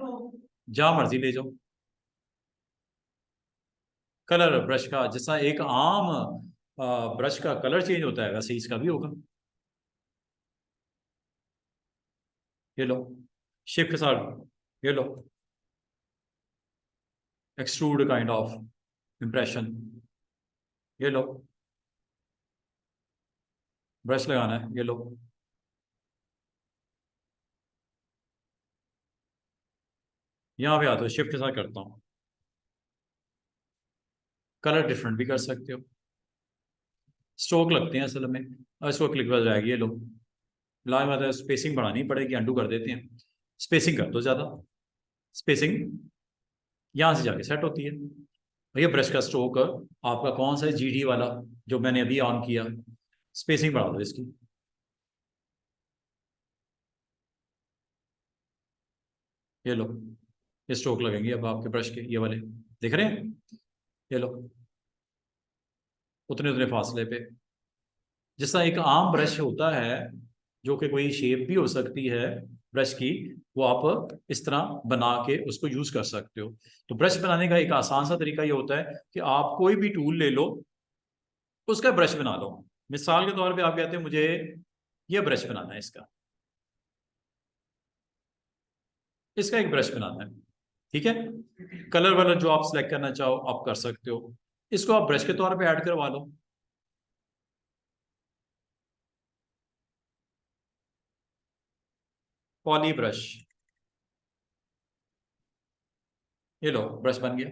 जहां मर्जी ले जाओ। कलर ब्रश का जैसा एक आम ब्रश का कलर चेंज होता है वैसे ही इसका भी होगा। ये लो, शिफ्ट के साथ ये लो, एक्सट्रूड काइंड ऑफ इंप्रेशन। ये लो, ब्रश लगाना है, ये लो। यहाँ पे आता हूँ, शिफ्ट के साथ करता हूँ। कलर डिफरेंट भी कर सकते हो, स्ट्रोक लगते हैं असल में, और इसको क्लिक कर जाएगी। ये लो, लाल मतलब स्पेसिंग बढ़ानी पड़ेगी, अंडू कर देते हैं। स्पेसिंग कर दो ज़्यादा, स्पेसिंग यहाँ से जाके सेट होती है। भैया ब्रश का स्ट्रोक आपका कौन सा है, GD वाला जो मैंने अभी ऑन किया, स्पेसिंग बढ़ा दो इसकी। ये लो, ये स्ट्रोक लगेंगे अब आपके ब्रश के, ये वाले दिख रहे हैं। ये लो, उतने उतने फासले पे, जैसा एक आम ब्रश होता है जो कि कोई शेप भी हो सकती है ब्रश की, वो आप इस तरह बना के उसको यूज कर सकते हो। तो ब्रश बनाने का एक आसान सा तरीका ये होता है कि आप कोई भी टूल ले लो, उसका ब्रश बना लो। मिसाल के तौर पे आप कहते हैं मुझे ये ब्रश बनाना है, इसका एक ब्रश बनाना है, ठीक है। कलर वाला जो आप सिलेक्ट करना चाहो आप कर सकते हो, इसको आप ब्रश के तौर पे ऐड करवा लो। पॉली ब्रश, ये लो ब्रश बन गया।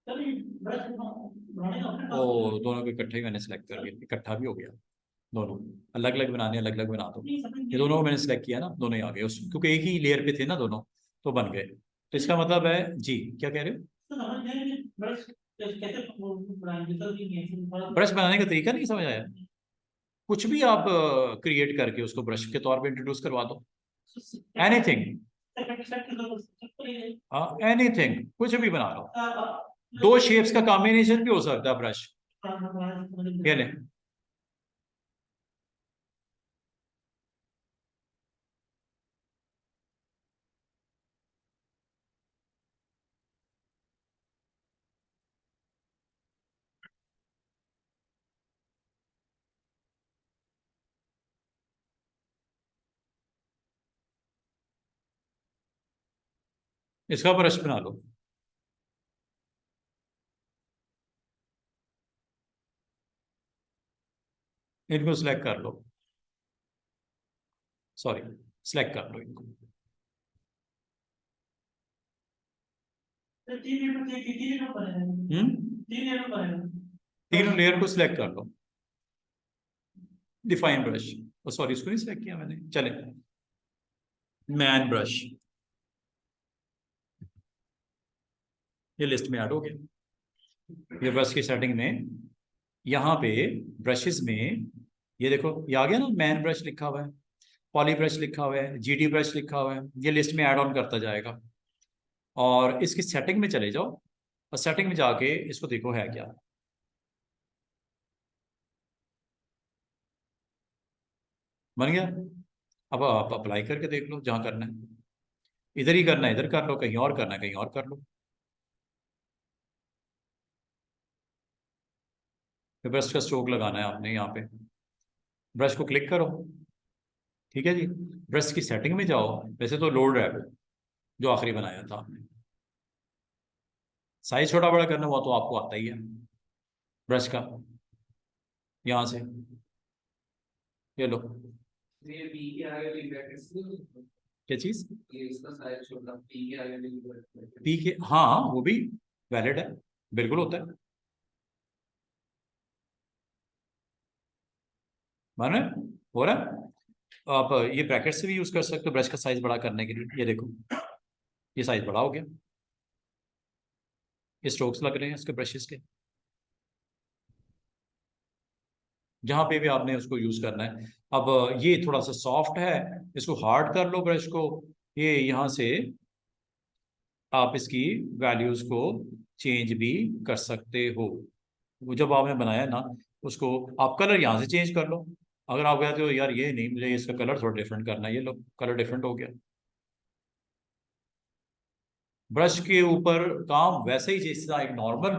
सर ये ब्रश बनाने का ऑप्शन ओ, दोनों को इकट्ठे ही मैंने सेलेक्ट कर लिया, इकट्ठा भी हो गया। दोनों अलग अलग बनाने, अलग अलग बना दो। ये दोनों को मैंने सेलेक्ट किया ना, दोनों ही आ गए उस, क्योंकि एक ही लेयर पे थे ना दोनों, तो बन गए। तो इसका मतलब है जी, क्या कह रहे हो? तो समझ गए कि ब्रश कैसे बनाएंगे सर ये ब्रश बनाने का तरीका नहीं समझ आया? कुछ भी आप क्रिएट करके उसको ब्रश के तौर पे इंट्रोड्यूस करवा दो, एनीथिंग, एनीथिंग, कुछ भी बना लो। दो शेप्स का कॉम्बिनेशन भी हो सकता है ब्रश, ये ले। इसका ब्रश बना लो। इनको सिलेक्ट कर लो, सॉरी, सिलेक्ट कर लो इनको। तीन लेयर को सिलेक्ट कर लो। डिफाइन ब्रश, सॉरी इसको नहीं सिलेक्ट किया मैंने, चले। मैन ब्रश, ये लिस्ट में ऐड हो गया। ये ब्रश की सेटिंग में यहाँ पे ब्रशेस में ये देखो, ये आ गया ना, मैन ब्रश लिखा हुआ है, पॉली ब्रश लिखा हुआ है, GD ब्रश लिखा हुआ है। ये लिस्ट में ऐड ऑन करता जाएगा, और इसकी सेटिंग में चले जाओ, और सेटिंग में जाके इसको देखो है क्या। बन गया। अब आप अप्लाई करके देख लो, जहां करना है इधर ही करना है इधर कर लो, कहीं और करना है कहीं और कर लो। फिर ब्रश का स्ट्रोक लगाना है आपने यहाँ पे, ब्रश को क्लिक करो, ठीक है जी। ब्रश की सेटिंग में जाओ, वैसे तो लोड है जो आखिरी बनाया था आपने, साइज छोटा बड़ा करना हुआ तो आपको आता ही है ब्रश का, यहाँ से ये लो। ये बी के आगे वाली ब्रैकेट्स नहीं, क्या चीज? ये इसका साइज छोटा, पी के आगे वाली ब्रैकेट। पी के, हाँ वो भी वैलिड है, बिल्कुल होता है। माने हो रहा है। आप ये ब्रैकेट से भी यूज कर सकते हो ब्रश का साइज बड़ा करने के लिए। ये देखो, ये साइज बड़ा हो गया, ये स्ट्रोक्स लग रहे हैं इसके ब्रशेस के। जहाँ पे भी आपने उसको यूज करना है। अब ये थोड़ा सा सॉफ्ट है, इसको हार्ड कर लो ब्रश को, ये यहाँ से आप इसकी वैल्यूज को चेंज भी कर सकते हो। वो जब आपने बनाया ना उसको, आप कलर यहाँ से चेंज कर लो। अगर आप कहते हो यार ये नहीं, मुझे इसका कलर थोड़ा डिफरेंट करना है, ये लो कलर डिफरेंट हो गया। ब्रश के ऊपर काम वैसे ही जैसा एक नॉर्मल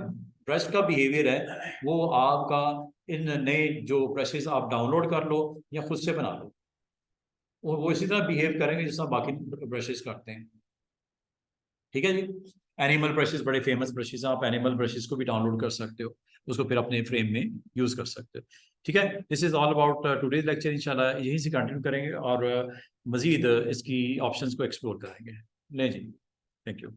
ब्रश का बिहेवियर है, वो आपका इन नए जो ब्रशेस आप डाउनलोड कर लो या खुद से बना लो, और वो इसी तरह बिहेव करेंगे जैसा बाकी ब्रशेस करते हैं। ठीक है जी। एनिमल ब्रशेस बड़े फेमस ब्रशेस हैं, आप एनिमल ब्रशेस को भी डाउनलोड कर सकते हो, उसको फिर अपने फ्रेम में यूज कर सकते हो। ठीक है, this is all about today's lecture. इंशाल्लाह यहीं से कंटिन्यू करेंगे और मजीद इसकी ऑप्शंस को एक्सप्लोर करेंगे। ले जी, थैंक यू।